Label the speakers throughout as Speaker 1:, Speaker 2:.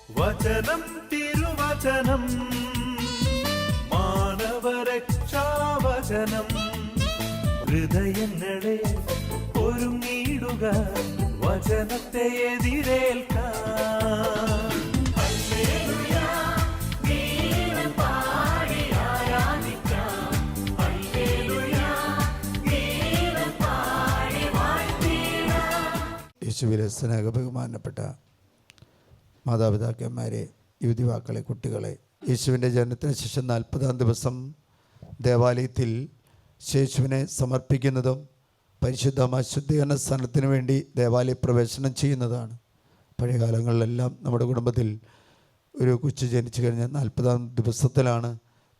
Speaker 1: വചനം തിരുവചനം മാനവരക്ഷാവചനം ഹൃദയങ്ങളെ ഒരുങ്ങിയിടുക വചനത്തെ എതിരേൽക്കാൻ.
Speaker 2: യേശുവിലെ സ്നേഹബഹുമാനപ്പെട്ട മാതാപിതാക്കന്മാരെ, യുവതിവാക്കളെ, കുട്ടികളെ, യേശുവിൻ്റെ ജനനത്തിന് ശേഷം 40-ാം ദിവസം ദേവാലയത്തിൽ യേശുവിനെ സമർപ്പിക്കുന്നതും പരിശുദ്ധ ശുദ്ധീകരണ സ്ഥാനത്തിന് വേണ്ടി ദേവാലയ പ്രവേശനം ചെയ്യുന്നതാണ്. പഴയ കാലങ്ങളിലെല്ലാം നമ്മുടെ കുടുംബത്തിൽ ഒരു കൊച്ചു ജനിച്ചു കഴിഞ്ഞാൽ 40-ാം ദിവസത്തിലാണ്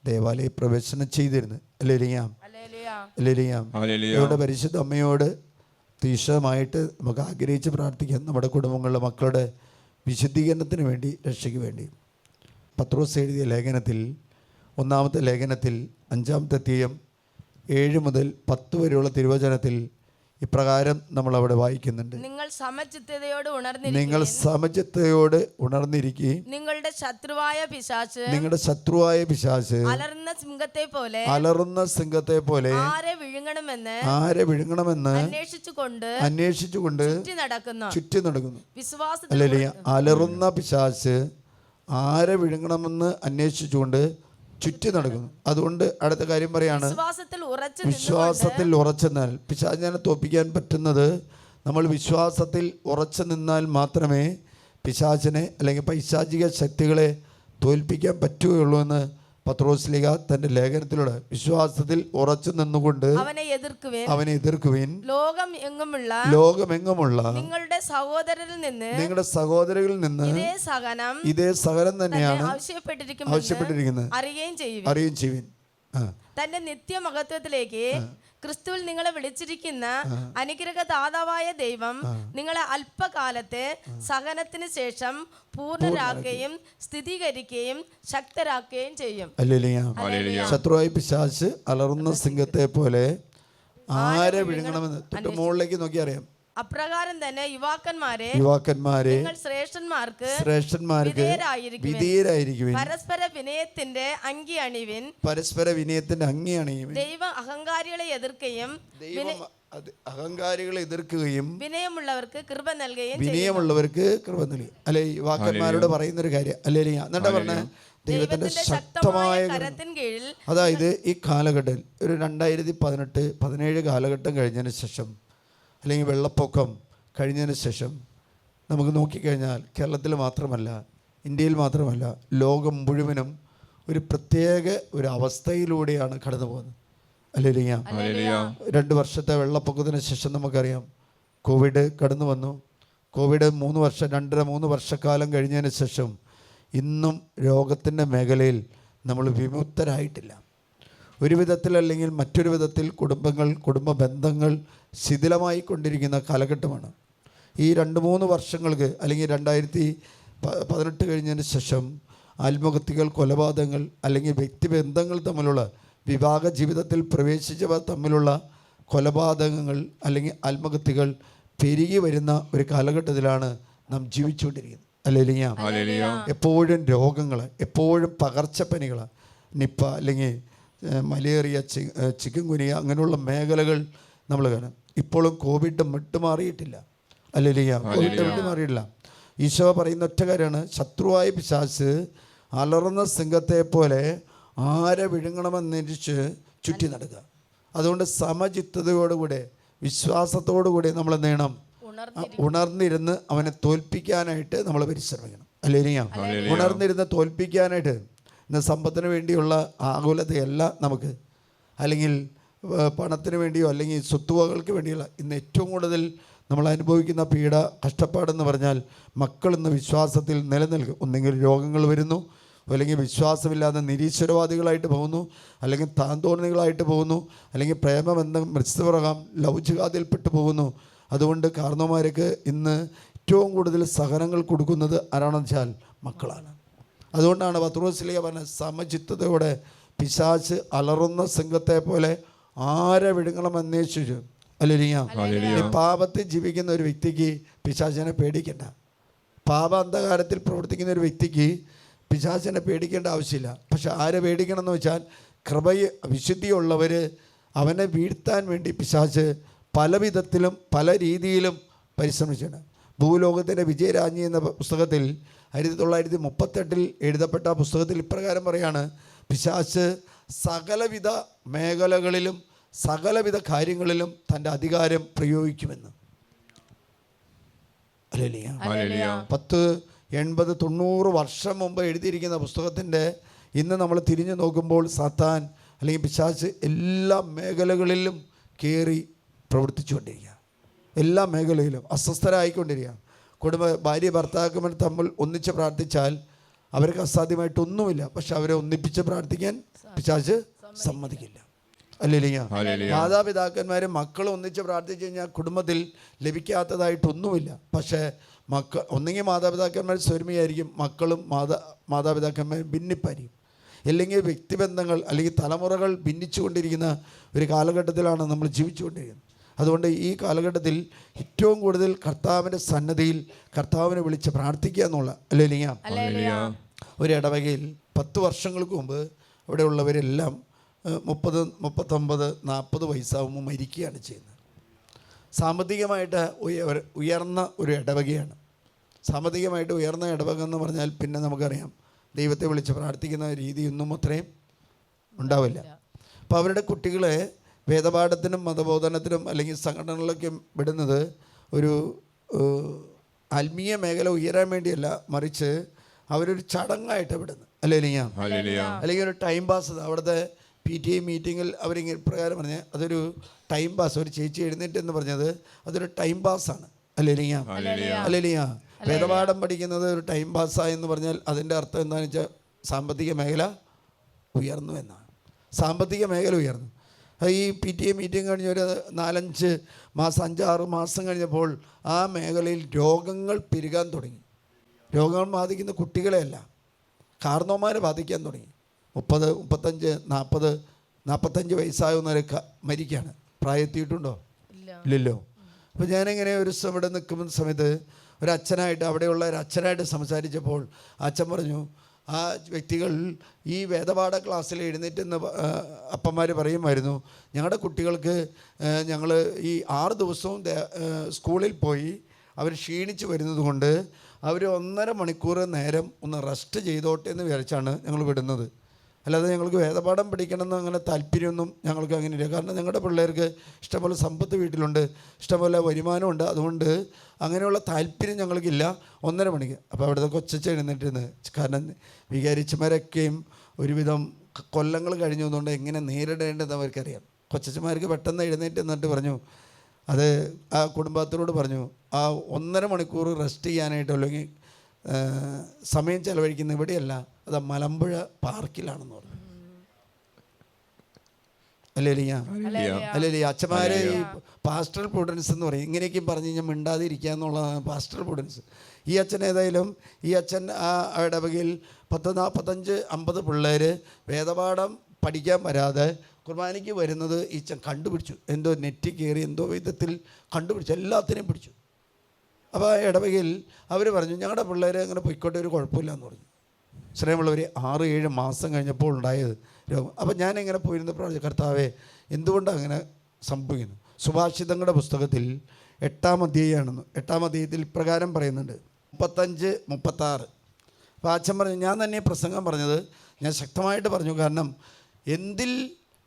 Speaker 2: ദേവാലയ പ്രവേശനം ചെയ്തിരുന്നത്. അല്ലേലിയാം. ഇവിടെ പരിശുദ്ധ അമ്മയോട് തീക്ഷണമായിട്ട് നമുക്ക് ആഗ്രഹിച്ച് പ്രാർത്ഥിക്കാം, നമ്മുടെ കുടുംബങ്ങളിലെ മക്കളുടെ വിശുദ്ധീകരണത്തിന് വേണ്ടി, രക്ഷയ്ക്ക് വേണ്ടി. പത്രോസ് എഴുതിയ ലേഖനത്തിൽ, 1-ാമത്തെ ലേഖനത്തിൽ 5-ാമത്തെ അധ്യായം 7 മുതൽ 10 വരെയുള്ള തിരുവചനത്തിൽ ഇപ്രകാരം നമ്മൾ അവിടെ വായിക്കുന്നുണ്ട്.
Speaker 3: നിങ്ങൾ സമചിത്തതയോട്
Speaker 2: ഉണർന്നിരിക്കുകയും
Speaker 3: നിങ്ങളുടെ ശത്രുവായ
Speaker 2: പിശാച് അലറുന്ന സിംഹത്തെ പോലെ
Speaker 3: ആരെ വിഴുങ്ങണമെന്ന്
Speaker 2: അന്വേഷിച്ചുകൊണ്ട് ചുറ്റി നടക്കുന്നു.
Speaker 3: വിശ്വാസത്തിൽ
Speaker 2: അല്ലല്ല, അലറുന്ന പിശാച് ആരെ വിഴുങ്ങണമെന്ന് അന്വേഷിച്ചുകൊണ്ട് ചുറ്റി നടക്കുന്നു. അതുകൊണ്ട് അടുത്ത കാര്യം പറയാണ്, വിശ്വാസത്തിൽ ഉറച്ചെന്നാൽ. പിശാചിനെ തോൽപ്പിക്കാൻ പറ്റുന്നത് നമ്മൾ വിശ്വാസത്തിൽ ഉറച്ചു നിന്നാൽ മാത്രമേ പിശാചിനെ അല്ലെങ്കിൽ പൈശാചിക ശക്തികളെ തോൽപ്പിക്കാൻ പറ്റുകയുള്ളൂ എന്ന് പത്രോസ്ലീഹ തന്റെ ലേഖനത്തിലൂടെ വിശ്വാസത്തിൽ ഉറച്ചു നിന്നുകൊണ്ട് അവനെ എതിർക്കുവിൻ. ലോകമെങ്ങുമുള്ള നിങ്ങളുടെ സഹോദരരിൽ നിന്ന് ഇതേ സഹനം തന്നെയാണ് ആവശ്യപ്പെട്ടിരിക്കുന്നത്. അറിയുകയും ചെയ്യുവിൻ.
Speaker 3: തന്റെ നിത്യമഹത്വത്തിലേക്ക് ക്രിസ്തുവിൽ നിങ്ങളെ വിളിച്ചിരിക്കുന്ന അനുഗ്രഹദാതാവായ ദൈവം നിങ്ങളെ അല്പകാലത്തെ സഹനത്തിന് ശേഷം പൂർണ്ണരാക്കുകയും സ്ഥിരീകരിക്കുകയും ശക്തരാക്കുകയും ചെയ്യും.
Speaker 2: ശത്രുവായ പിശാച് അലറുന്ന സിംഹത്തെ പോലെ ആരെ വിഴുങ്ങണമെന്ന് തൊട്ട് മുകളിലേക്ക് നോക്കി അറിയാം.
Speaker 3: അപ്രകാരം തന്നെ യുവാക്കന്മാരെ നിങ്ങൾ ശ്രേഷ്ഠന്മാർക്ക് വിധേയരായിരിക്കുവിൻ. പരസ്പര വിനയത്തിന്റെ അങ്കി അണിവിൻ. ദൈവം അഹങ്കാരികളെ എതിർക്കുകയും വിനയമുള്ളവർക്ക് കൃപ നൽകുകയും
Speaker 2: അല്ലെ, യുവാക്കന്മാരോട് പറയുന്നൊരു കാര്യം അല്ലേ എന്നിട്ട് പറഞ്ഞ ദൈവത്തിന്റെ ശക്തമായ കരത്തിൻ കീഴിൽ. അതായത് ഈ കാലഘട്ടത്തിൽ ഒരു 2018-17 കാലഘട്ടം കഴിഞ്ഞതിന് ശേഷം, അല്ലെങ്കിൽ വെള്ളപ്പൊക്കം കഴിഞ്ഞതിന് ശേഷം നമുക്ക് നോക്കിക്കഴിഞ്ഞാൽ കേരളത്തിൽ മാത്രമല്ല, ഇന്ത്യയിൽ മാത്രമല്ല, ലോകം മുഴുവനും ഒരു പ്രത്യേക ഒരു അവസ്ഥയിലൂടെയാണ് കടന്നു പോകുന്നത്. അല്ലേലിയാ. 2 വർഷത്തെ വെള്ളപ്പൊക്കത്തിന് ശേഷം നമുക്കറിയാം കോവിഡ് കടന്നു വന്നു. കോവിഡ് 2.5-3 വർഷക്കാലം കഴിഞ്ഞതിന് ശേഷം ഇന്നും രോഗത്തിൻ്റെ മേഖലയിൽ നമ്മൾ വിമുക്തരായിട്ടില്ല. ഒരു വിധത്തിൽ അല്ലെങ്കിൽ മറ്റൊരു വിധത്തിൽ കുടുംബ ബന്ധങ്ങൾ ശിഥിലമായി കൊണ്ടിരിക്കുന്ന കാലഘട്ടമാണ്. ഈ 2-3 വർഷങ്ങൾക്ക് അല്ലെങ്കിൽ 2018 കഴിഞ്ഞതിന് ശേഷം ആത്മഹത്യകൾ, കൊലപാതകങ്ങൾ അല്ലെങ്കിൽ വ്യക്തിബന്ധങ്ങൾ തമ്മിലുള്ള വിവാഹ ജീവിതത്തിൽ പ്രവേശിച്ചവർ തമ്മിലുള്ള കൊലപാതകങ്ങൾ അല്ലെങ്കിൽ ആത്മഹത്യകൾ പെരുകി വരുന്ന ഒരു കാലഘട്ടത്തിലാണ് നാം ജീവിച്ചുകൊണ്ടിരിക്കുന്നത്. അല്ലേലിയാ. എപ്പോഴും രോഗങ്ങൾ, എപ്പോഴും പകർച്ചപ്പനികൾ, നിപ്പ അല്ലെങ്കിൽ മലേറിയ, ചിക്കൻ ഗുനിയ, അങ്ങനെയുള്ള മേഖലകൾ നമ്മൾ കാണാം. ഇപ്പോഴും കോവിഡ് വിട്ടുമാറിയിട്ടില്ല. അല്ലേലിയാ. കോവിഡ് വിട്ടുമാറിയിട്ടില്ല. ഈശോ പറയുന്ന ഒറ്റ കാര്യമാണ്, ശത്രുവായ പിശാച് അലറുന്ന സിംഹത്തെ പോലെ ആരെ വിഴുങ്ങണമെന്നരിച്ച് ചുറ്റി നടക്കുക. അതുകൊണ്ട് സമചിത്തതയോടുകൂടെ, വിശ്വാസത്തോടുകൂടി നമ്മൾ എന്ത് ചെയ്യണം? ഉണർന്നിരുന്ന് അവനെ തോൽപ്പിക്കാനായിട്ട് നമ്മൾ പരിശ്രമിക്കണം. അല്ലേലിയാ. ഉണർന്നിരുന്ന് തോൽപ്പിക്കാനായിട്ട്. ഇന്ന് സമ്പത്തിന് വേണ്ടിയുള്ള ആകുലതയല്ല നമുക്ക്, അല്ലെങ്കിൽ പണത്തിന് വേണ്ടിയോ അല്ലെങ്കിൽ സ്വത്തുവകൾക്ക് വേണ്ടിയുള്ള. ഇന്ന് ഏറ്റവും കൂടുതൽ നമ്മൾ അനുഭവിക്കുന്ന പീഡ, കഷ്ടപ്പാടെന്ന് പറഞ്ഞാൽ മക്കൾ ഇന്ന് വിശ്വാസത്തിൽ നിലനിൽക്കും. ഒന്നെങ്കിൽ രോഗങ്ങൾ വരുന്നു, അല്ലെങ്കിൽ വിശ്വാസമില്ലാതെ നിരീശ്വരവാദികളായിട്ട് പോകുന്നു, അല്ലെങ്കിൽ താന്തോന്നികളായിട്ട് പോകുന്നു, അല്ലെങ്കിൽ പ്രേമബന്ധം, മത്സ്യപ്രകം, ലൗചികാതിൽപ്പെട്ടു പോകുന്നു. അതുകൊണ്ട് കാരണവന്മാർക്ക് ഇന്ന് ഏറ്റവും കൂടുതൽ സഹനങ്ങൾ കൊടുക്കുന്നത് ആരാണെന്ന് വെച്ചാൽ മക്കളാണ്. അതുകൊണ്ടാണ് പത്രോസ്ലീഹ പറഞ്ഞ സമചിത്തതയോടെ പിശാച് അലറുന്ന സിംഹത്തെ പോലെ ആരെ വിഴുങ്ങണമെന്നേഷിച്ചു. അല്ലേലിയാ. പാപത്തിൽ ജീവിക്കുന്ന ഒരു വ്യക്തിക്ക് പിശാചിനെ പേടിക്കണ്ട. പാപ അന്ധകാരത്തിൽ പ്രവർത്തിക്കുന്ന ഒരു വ്യക്തിക്ക് പിശാചിനെ പേടിക്കേണ്ട ആവശ്യമില്ല. പക്ഷെ ആരെ പേടിക്കണം എന്ന് വെച്ചാൽ കൃപയെ വിശുദ്ധിയുള്ളവർ അവനെ വീഴ്ത്താൻ വേണ്ടി പിശാച് പല വിധത്തിലും പല രീതിയിലും പരിശ്രമിച്ചിട്ടുണ്ട്. ഭൂലോകത്തിൻ്റെ വിജയരാജ്ഞി എന്ന പുസ്തകത്തിൽ 1938 എഴുതപ്പെട്ട പുസ്തകത്തിൽ ഇപ്രകാരം പറയാണ്, പിശാച് സകലവിധ മേഖലകളിലും സകലവിധ കാര്യങ്ങളിലും തൻ്റെ അധികാരം പ്രയോഗിക്കുമെന്ന്. 10, 80, 90 വർഷം മുമ്പ് എഴുതിയിരിക്കുന്ന പുസ്തകത്തിൻ്റെ ഇന്ന് നമ്മൾ തിരിഞ്ഞു നോക്കുമ്പോൾ സാത്താൻ അല്ലെങ്കിൽ പിശാച് എല്ലാ മേഖലകളിലും കയറി പ്രവർത്തിച്ചുകൊണ്ടിരിക്കുക. എല്ലാ മേഖലയിലും അസ്വസ്ഥരായിക്കൊണ്ടിരിക്കുക. ഭാര്യ ഭർത്താക്കന്മാർ തമ്മിൽ ഒന്നിച്ച് പ്രാർത്ഥിച്ചാൽ അവർക്ക് അസാധ്യമായിട്ടൊന്നുമില്ല. പക്ഷെ അവരെ ഒന്നിപ്പിച്ച് പ്രാർത്ഥിക്കാൻ പിശാച് സമ്മതിക്കില്ല. ഹല്ലേലൂയ. മാതാപിതാക്കന്മാരും മക്കളും ഒന്നിച്ച് പ്രാർത്ഥിച്ചു കഴിഞ്ഞാൽ കുടുംബത്തിൽ ലഭിക്കാത്തതായിട്ടൊന്നുമില്ല. പക്ഷേ ഒന്നെങ്കിൽ മാതാപിതാക്കന്മാർ സ്വരമിയായിരിക്കും, മക്കളും മാതാപിതാക്കന്മാരും ഭിന്നിപ്പായിരിക്കും. അല്ലെങ്കിൽ വ്യക്തിബന്ധങ്ങൾ അല്ലെങ്കിൽ തലമുറകൾ ഭിന്നിച്ചുകൊണ്ടിരിക്കുന്ന ഒരു കാലഘട്ടത്തിലാണ് നമ്മൾ ജീവിച്ചുകൊണ്ടിരിക്കുന്നത്. അതുകൊണ്ട് ഈ കാലഘട്ടത്തിൽ ഏറ്റവും കൂടുതൽ കർത്താവിൻ്റെ സന്നദ്ധിയിൽ കർത്താവിനെ വിളിച്ച് പ്രാർത്ഥിക്കുക എന്നുള്ള ഒരു ഇടവകയിൽ 10 വർഷങ്ങൾക്ക് മുമ്പ് അവിടെയുള്ളവരെല്ലാം 30, 39, 40 വയസ്സാകുമ്പോൾ മരിക്കുകയാണ് ചെയ്യുന്നത്. സാമ്പത്തികമായിട്ട് ഉയർന്ന ഒരു ഇടവകയാണ്. സാമ്പത്തികമായിട്ട് ഉയർന്ന ഇടവക എന്ന് പറഞ്ഞാൽ പിന്നെ നമുക്കറിയാം ദൈവത്തെ വിളിച്ച് പ്രാർത്ഥിക്കുന്ന രീതിയൊന്നും അത്രയും ഉണ്ടാവില്ല. അപ്പോൾ അവരുടെ കുട്ടികളെ വേദപാഠത്തിനും മതബോധനത്തിനും അല്ലെങ്കിൽ സംഘടനകളിലൊക്കെ വിടുന്നത് ഒരു ആത്മീയ മേഖല ഉയരാൻ വേണ്ടിയല്ല, മറിച്ച് അവരൊരു ചടങ്ങായിട്ട് വിടുന്നത്. അല്ലെങ്കിൽ ഒരു ടൈം പാസ്. അവിടുത്തെ PTA മീറ്റിങ്ങിൽ അവരിങ്ങനെ പ്രകാരം പറഞ്ഞാൽ അതൊരു ടൈം പാസ്. ഒരു ചേച്ചി എഴുന്നേറ്റ് എന്ന് പറഞ്ഞത് അതൊരു ടൈം പാസ്സാണ്. അല്ലേലിയ. വേദപാഠം പഠിക്കുന്നത് ഒരു ടൈം പാസ്സായെന്ന് പറഞ്ഞാൽ അതിൻ്റെ അർത്ഥം എന്താണെന്ന് വെച്ചാൽ സാമ്പത്തിക മേഖല ഉയർന്നു എന്നാണ്. സാമ്പത്തിക മേഖല ഉയർന്നു. ഈ PTA മീറ്റിംഗ് കഴിഞ്ഞ് ഒരു 4-5 മാസം 5-6 മാസം കഴിഞ്ഞപ്പോൾ ആ മേഖലയിൽ രോഗങ്ങൾ പെരുകാൻ തുടങ്ങി. രോഗങ്ങൾ ബാധിക്കുന്ന കുട്ടികളെയല്ല, കാർന്നോമാരെ ബാധിക്കാൻ തുടങ്ങി. 30, 35, 40, 45 വയസ്സാകുന്നവരൊക്കെ മരിക്കുകയാണ്. പ്രായത്തിയിട്ടുണ്ടോ? ഇല്ലല്ലോ. അപ്പോൾ ഞാനിങ്ങനെ ഒരു ദിവസം ഇവിടെ നിൽക്കുന്ന സമയത്ത് ഒരു അച്ഛനായിട്ട് അവിടെയുള്ള ഒരു അച്ഛനായിട്ട് സംസാരിച്ചപ്പോൾ അച്ഛൻ പറഞ്ഞു, ആ വ്യക്തികൾ ഈ വേദപാഠ ക്ലാസ്സിൽ എഴുന്നേറ്റെന്ന് അപ്പന്മാർ പറയുമായിരുന്നു, ഞങ്ങളുടെ കുട്ടികൾക്ക് ഞങ്ങൾ ഈ 6 ദിവസവും സ്കൂളിൽ പോയി അവർ ക്ഷീണിച്ച് വരുന്നത് കൊണ്ട് അവർ 1.5 മണിക്കൂർ നേരം ഒന്ന് റെസ്റ്റ് ചെയ്തോട്ടെ എന്ന് വിചാരിച്ചാണ് ഞങ്ങൾ വിടുന്നത്. അല്ലാതെ ഞങ്ങൾക്ക് വേദപാഠം പഠിക്കണമെന്ന് അങ്ങനെ താല്പര്യമൊന്നും ഞങ്ങൾക്ക് അങ്ങനെയില്ല. കാരണം ഞങ്ങളുടെ പിള്ളേർക്ക് ഇഷ്ടംപോലെ സമ്പത്ത് വീട്ടിലുണ്ട്, ഇഷ്ടംപോലെ വരുമാനമുണ്ട്. അതുകൊണ്ട് അങ്ങനെയുള്ള താല്പര്യം ഞങ്ങൾക്കില്ല 1.5 മണിക്ക്. അപ്പോൾ അവിടുത്തെ കൊച്ചച്ച എഴുന്നേറ്റിരുന്ന്, കാരണം വികാരിച്ചമാരൊക്കെയും ഒരുവിധം കൊല്ലങ്ങൾ കഴിഞ്ഞു വന്നുകൊണ്ട് എങ്ങനെ നേരിടേണ്ടതെന്ന് അവർക്കറിയാം. കൊച്ചച്ചമാർക്ക് പെട്ടെന്ന് എഴുന്നേറ്റ് എന്നിട്ട് പറഞ്ഞു, അത് ആ കുടുംബത്തിനോട് പറഞ്ഞു, ആ 1.5 മണിക്കൂർ റെസ്റ്റ് ചെയ്യാനായിട്ട് അല്ലെങ്കിൽ സമയം ചെലവഴിക്കുന്ന ഇവിടെയല്ല, അത് മലമ്പുഴ പാർക്കിലാണെന്ന് പറഞ്ഞു. അല്ലേ അച്ഛന്മാരെ ഈ പാസ്റ്ററൽ പ്രൂഡൻസ് എന്ന് പറയും. ഇങ്ങനെയൊക്കെയും പറഞ്ഞ് കഴിഞ്ഞാൽ മിണ്ടാതിരിക്കുക എന്നുള്ളതാണ് പാസ്റ്ററൽ പ്രൂഡൻസ്. ഈ അച്ഛൻ ഏതായാലും ഈ അച്ഛൻ ആ ഇടവകയിൽ 10, 45, 50 പിള്ളേർ വേദപാഠം പഠിക്കാൻ വരാതെ കുർബാനയ്ക്ക് വരുന്നത് ഈ അച്ഛൻ കണ്ടുപിടിച്ചു. എന്തോ നെറ്റ് കയറി എന്തോ വിധത്തിൽ കണ്ടുപിടിച്ചു, എല്ലാത്തിനെയും പിടിച്ചു. അപ്പോൾ ആ ഇടവകയിൽ അവർ പറഞ്ഞു, ഞങ്ങളുടെ പിള്ളേർ അങ്ങനെ പൊയ്ക്കോട്ടെ, ഒരു കുഴപ്പമില്ല എന്ന് പറഞ്ഞു. ശ്രേയമുള്ളവർ 6-7 മാസം കഴിഞ്ഞപ്പോൾ ഉണ്ടായത് രോഗം. അപ്പം ഞാനിങ്ങനെ പോയിരുന്ന പ്രാർത്ഥിച്ചു, കർത്താവേ എന്തുകൊണ്ടാണ് അങ്ങനെ സംഭവിക്കുന്നു? സുഭാഷിതങ്ങളുടെ പുസ്തകത്തിൽ 8-ാം അധ്യായമാണെന്ന്. 8-ാം അധ്യായത്തിൽ ഇപ്രകാരം പറയുന്നുണ്ട്, 35, 36. അപ്പോൾ അച്ഛൻ പറഞ്ഞു, ഞാൻ തന്നെ പ്രസംഗം പറഞ്ഞത് ഞാൻ ശക്തമായിട്ട് പറഞ്ഞു. കാരണം എന്തിൽ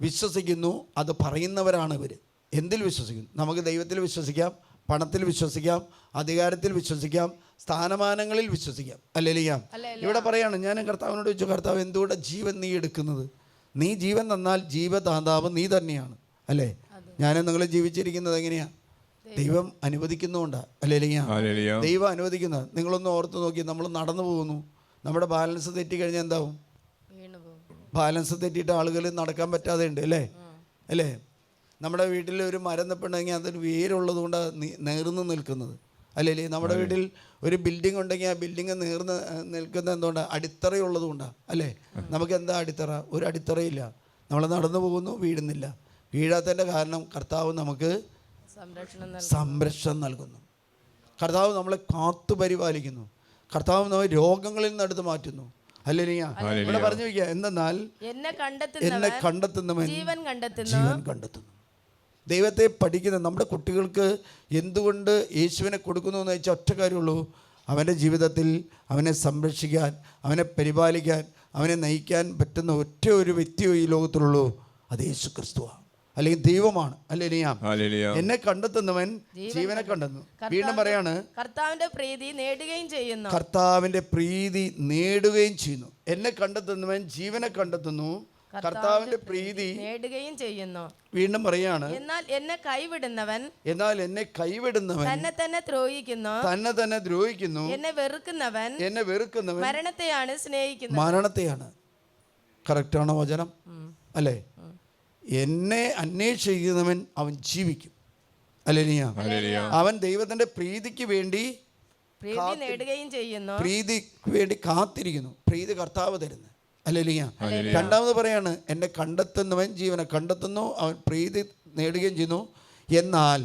Speaker 2: വിശ്വസിക്കുന്നു അത് പറയുന്നവരാണ് ഇവർ. എന്തിൽ വിശ്വസിക്കുന്നു? നമുക്ക് ദൈവത്തിൽ വിശ്വസിക്കാം, പണത്തിൽ വിശ്വസിക്കാം, അധികാരത്തിൽ വിശ്വസിക്കാം, സ്ഥാനമാനങ്ങളിൽ വിശ്വസിക്കാം. അല്ലേലിയ. ഇവിടെ പറയാണ്, ഞാൻ കർത്താവിനോട് ചോദിച്ചു, കർത്താവ് എന്തുകൊണ്ട് ജീവൻ നീ എടുക്കുന്നത്? നീ ജീവൻ തന്നാൽ ജീവദാതാവ് നീ തന്നെയാണ്, അല്ലേ? ഞാനും നിങ്ങൾ ജീവിച്ചിരിക്കുന്നത് എങ്ങനെയാണ്? ദൈവം അനുവദിക്കുന്നുകൊണ്ടാണ്. അല്ലേലിയ. ദൈവം അനുവദിക്കുന്നത്. നിങ്ങളൊന്ന് ഓർത്ത് നോക്കി, നമ്മൾ നടന്നു പോകുന്നു, നമ്മുടെ ബാലൻസ് തെറ്റിക്കഴിഞ്ഞാൽ എന്താവും? ബാലൻസ് തെറ്റിയിട്ട് ആളുകൾ നടക്കാൻ പറ്റാതെ ഉണ്ട്, അല്ലേ? നമ്മുടെ വീട്ടിൽ ഒരു മരം നിൽപ്പുണ്ടെങ്കിൽ അതിന് വേരുള്ളത് കൊണ്ടാണ് നേർന്ന് നിൽക്കുന്നത്, അല്ലേ? നമ്മുടെ വീട്ടിൽ ഒരു ബിൽഡിംഗ് ഉണ്ടെങ്കിൽ ആ ബിൽഡിങ് നേർന്ന് നിൽക്കുന്നത് എന്തുകൊണ്ടാണ്? അടിത്തറയുള്ളത് കൊണ്ടാണ്, അല്ലേ? നമുക്ക് എന്താ അടിത്തറ? ഒരു അടിത്തറയില്ല. നമ്മൾ നടന്നു പോകുന്നു, വീഴുന്നില്ല. വീഴാത്തതിൻ്റെ കാരണം കർത്താവ് നമുക്ക് സംരക്ഷണം നൽകുന്നു. കർത്താവ് നമ്മളെ കാത്തു പരിപാലിക്കുന്നു. കർത്താവ് നമ്മെ രോഗങ്ങളിൽ നിന്ന് എടുത്ത് മാറ്റുന്നു. ഹല്ലേലൂയ. ഇവിടെ പറഞ്ഞു വയ്ക്കുക, എന്തെന്നാൽ എന്നെ കണ്ടെത്തുന്നവൻ ജീവൻ കണ്ടെത്തുന്നു. ദൈവത്തെ പഠിക്കുന്ന നമ്മുടെ കുട്ടികൾക്ക് എന്തുകൊണ്ട് യേശുവിനെ കൊടുക്കുന്നു എന്ന് വെച്ചാൽ ഒറ്റ കാര്യമുള്ളൂ, അവൻ്റെ ജീവിതത്തിൽ അവനെ സംരക്ഷിക്കാൻ, അവനെ പരിപാലിക്കാൻ, അവനെ നയിക്കാൻ പറ്റുന്ന ഒറ്റ ഒരു വ്യക്തിയോ ഈ ലോകത്തിലുള്ളൂ, അത് യേശു ക്രിസ്തുവാണ്, അല്ലെങ്കിൽ ദൈവമാണ്. ഹല്ലേലൂയ. എന്നെ കണ്ടെത്തുന്നവൻ ജീവനെ കണ്ടെത്തുന്നു. വീണ്ടും പറയാണ്,
Speaker 3: കർത്താവിന്റെ പ്രീതി നേടുകയും ചെയ്യുന്നു.
Speaker 2: കർത്താവിന്റെ പ്രീതി നേടുകയും ചെയ്യുന്നു. എന്നെ കണ്ടെത്തുന്നവൻ ജീവനെ കണ്ടെത്തുന്നു, കർത്താവിന്റെ പ്രീതി
Speaker 3: നേടുകയും ചെയ്യുന്നു.
Speaker 2: വീണ്ടും പറയാണ്,
Speaker 3: എന്നാൽ എന്നെ കൈവിടുന്നവൻ
Speaker 2: തന്നെ തന്നെ ദ്രോഹിക്കുന്നു, എന്നെ വെറുക്കുന്നവൻ
Speaker 3: മരണത്തെയാണ് സ്നേഹിക്കുന്നത്.
Speaker 2: മരണത്തെയാണ്. കറക്റ്റാണോ വചനം? അല്ലേ? എന്നെ അന്വേഷിക്കുന്നവൻ അവൻ ജീവിക്കും. ഹല്ലേലൂയ. അവൻ ദൈവത്തിന്റെ പ്രീതിക്ക് വേണ്ടി
Speaker 3: നേടുകയും ചെയ്യുന്നു,
Speaker 2: പ്രീതിക്ക് വേണ്ടി കാത്തിരിക്കുന്നു. പ്രീതി കർത്താവ് തരുന്നു. ഹല്ലേലൂയ. രണ്ടാമത് പറയാണ്, എന്നെ കണ്ടെത്തുന്നവൻ ജീവനെ കണ്ടെത്തുന്നു, അവൻ പ്രീതി നേടുകയും ചെയ്യുന്നു. എന്നാൽ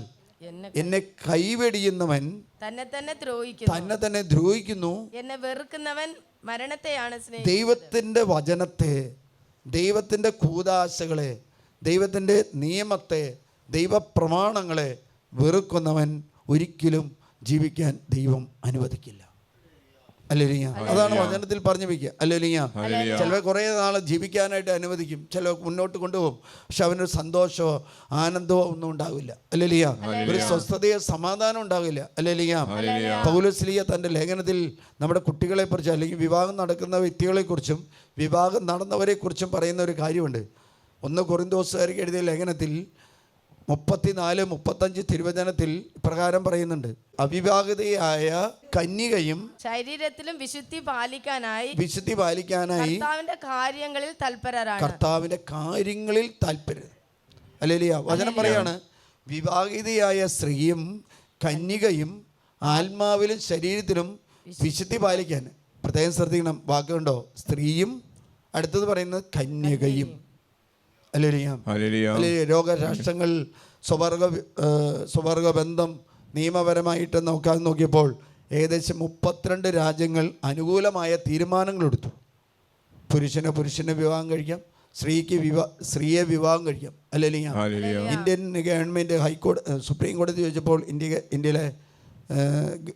Speaker 2: എന്നെ കൈവെടിയുന്നവൻ തന്നെ തന്നെ ദ്രോഹിക്കുന്നു, എന്നെ
Speaker 3: വെറുക്കുന്നവൻ മരണത്തെയാണ് സ്നേഹിക്കുന്നത്.
Speaker 2: ദൈവത്തിന്റെ വചനത്തെ, ദൈവത്തിന്റെ കൂദാശകളെ, ദൈവത്തിന്റെ നിയമത്തെ, ദൈവപ്രമാണങ്ങളെ വെറുക്കുന്നവൻ ഒരിക്കലും ജീവിക്കാൻ ദൈവം അനുവദിക്കില്ല. ഹല്ലേലൂയ. അതാണ് വചനത്തിൽ പറഞ്ഞു വയ്ക്കുക. ഹല്ലേലൂയ. ചിലവർ കുറേ നാൾ ജീവിക്കാനായിട്ട് അനുവദിക്കും, ചിലവർ മുന്നോട്ട് കൊണ്ടുപോകും, പക്ഷെ അവനൊരു സന്തോഷമോ ആനന്ദമോ ഒന്നും ഉണ്ടാവില്ല. ഹല്ലേലൂയ. ഒരു സ്വസ്ഥതയോ സമാധാനം ഉണ്ടാവില്ല. ഹല്ലേലൂയ. പൗലോസ് തൻ്റെ ലേഖനത്തിൽ നമ്മുടെ കുട്ടികളെക്കുറിച്ച്, അല്ലെങ്കിൽ വിവാഹം നടക്കുന്ന വ്യക്തികളെക്കുറിച്ചും വിവാഹം നടന്നവരെക്കുറിച്ചും പറയുന്ന ഒരു കാര്യമുണ്ട്. 1 കൊരിന്തോസുകാർക്ക് എഴുതിയ ലേഖനത്തിൽ 34-35 തിരുവചനത്തിൽ പ്രകാരം പറയുന്നുണ്ട്, അവിവാഹിതയായ കന്യകയും
Speaker 3: ശരീരത്തിലും വിശുദ്ധി പാലിക്കാനായി
Speaker 2: കർത്താവിന്റെ കാര്യങ്ങളിൽ തൽപരർ. ഹല്ലേലൂയ. വചനം പറയാണ്, വിവാഹിതയായ സ്ത്രീയും കന്യകയും ആത്മാവിലും ശരീരത്തിലും വിശുദ്ധി പാലിക്കാൻ. പ്രത്യേകം ശ്രദ്ധിക്കണം, വാക്കുണ്ടോ? സ്ത്രീയും, അടുത്തത് പറയുന്നത് കന്യകയും. ലോകരാഷ്ട്രങ്ങൾ സ്വവർഗ ബന്ധം നിയമപരമായിട്ട് നോക്കിയപ്പോൾ ഏകദേശം 32 രാജ്യങ്ങൾ അനുകൂലമായ തീരുമാനങ്ങളെടുത്തു. പുരുഷനെ വിവാഹം കഴിക്കാം, സ്ത്രീയെ വിവാഹം കഴിക്കാം. ഹല്ലേലൂയ. ഇന്ത്യൻ ഗവൺമെൻറ് സുപ്രീം കോടതി ചോദിച്ചപ്പോൾ ഇന്ത്യയിലെ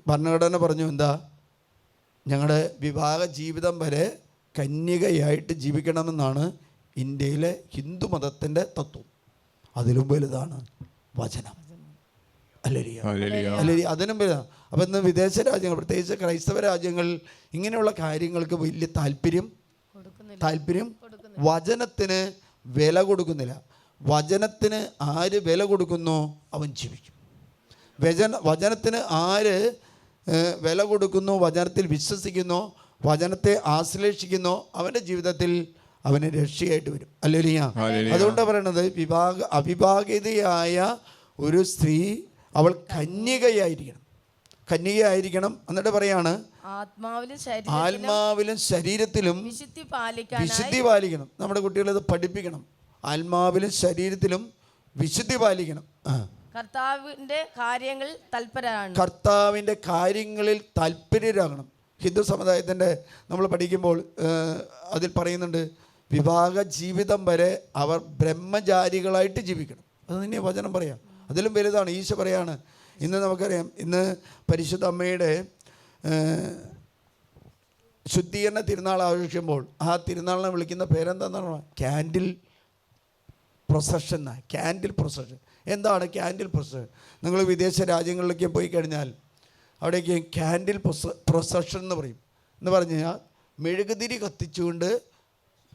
Speaker 2: ഭരണഘടന പറഞ്ഞു, എന്താ, ഞങ്ങളുടെ വിവാഹ ജീവിതം വരെ കന്യകയായിട്ട് ജീവിക്കണമെന്നാണ് ഇന്ത്യയിലെ ഹിന്ദു മതത്തിൻ്റെ തത്വം. അതിലും വലുതാണ് വചനം. ഹല്ലേലൂയ. അതിനും വലുതാണ്. അപ്പം ഇന്ന് വിദേശ രാജ്യങ്ങൾ, പ്രത്യേകിച്ച് ക്രൈസ്തവ രാജ്യങ്ങൾ, ഇങ്ങനെയുള്ള കാര്യങ്ങൾക്ക് വലിയ താല്പര്യം വചനത്തിന് വില കൊടുക്കുന്നില്ല. വചനത്തിന് ആര് വില കൊടുക്കുന്നോ അവൻ ജീവിക്കും. വചനത്തിന് ആര് വില കൊടുക്കുന്നോ, വചനത്തിൽ വിശ്വസിക്കുന്നോ, വചനത്തെ ആശ്ലേഷിക്കുന്നോ, അവൻ്റെ ജീവിതത്തിൽ അവന് രക്ഷയായിട്ട് വരും. ഹല്ലേലൂയ. അതുകൊണ്ടാണ് പറയണത്, അവിവാഹിതയായ ഒരു സ്ത്രീ അവൾ കന്യകയായിരിക്കണം. എന്നിട്ട് പറയാണ്, ആത്മാവിലും ശരീരത്തിലും വിശുദ്ധി പാലിക്കണം. നമ്മുടെ കുട്ടികളെ അത് പഠിപ്പിക്കണം. ആത്മാവിലും ശരീരത്തിലും വിശുദ്ധി പാലിക്കണം.
Speaker 3: കർത്താവിന്റെ
Speaker 2: കാര്യങ്ങളിൽ തൽപരരാകണം. ഹിന്ദു സമുദായത്തിൻ്റെ നമ്മൾ പഠിക്കുമ്പോൾ അതിൽ പറയുന്നുണ്ട്, വിവാഹ ജീവിതം വരെ അവർ ബ്രഹ്മചാരികളായിട്ട് ജീവിക്കണം. അത് തന്നെ വചനം പറയാം. അതിലും വലുതാണ്. ഈശോ പറയാണ്, ഇന്ന് നമുക്കറിയാം, ഇന്ന് പരിശുദ്ധ അമ്മയുടെ ശുദ്ധീകരണ തിരുനാൾ ആഘോഷിക്കുമ്പോൾ ആ തിരുനാളിനെ വിളിക്കുന്ന പേരെന്താണെന്നാണ്? Candle procession. എന്താണ് ക്യാൻഡിൽ പ്രൊസഷൻ? നിങ്ങൾ വിദേശ രാജ്യങ്ങളിലേക്ക് പോയി കഴിഞ്ഞാൽ അവിടേക്ക് ക്യാൻഡിൽ പ്രൊസഷൻ എന്ന് പറയും. എന്ന് പറഞ്ഞു കഴിഞ്ഞാൽ മെഴുകുതിരി കത്തിച്ചുകൊണ്ട്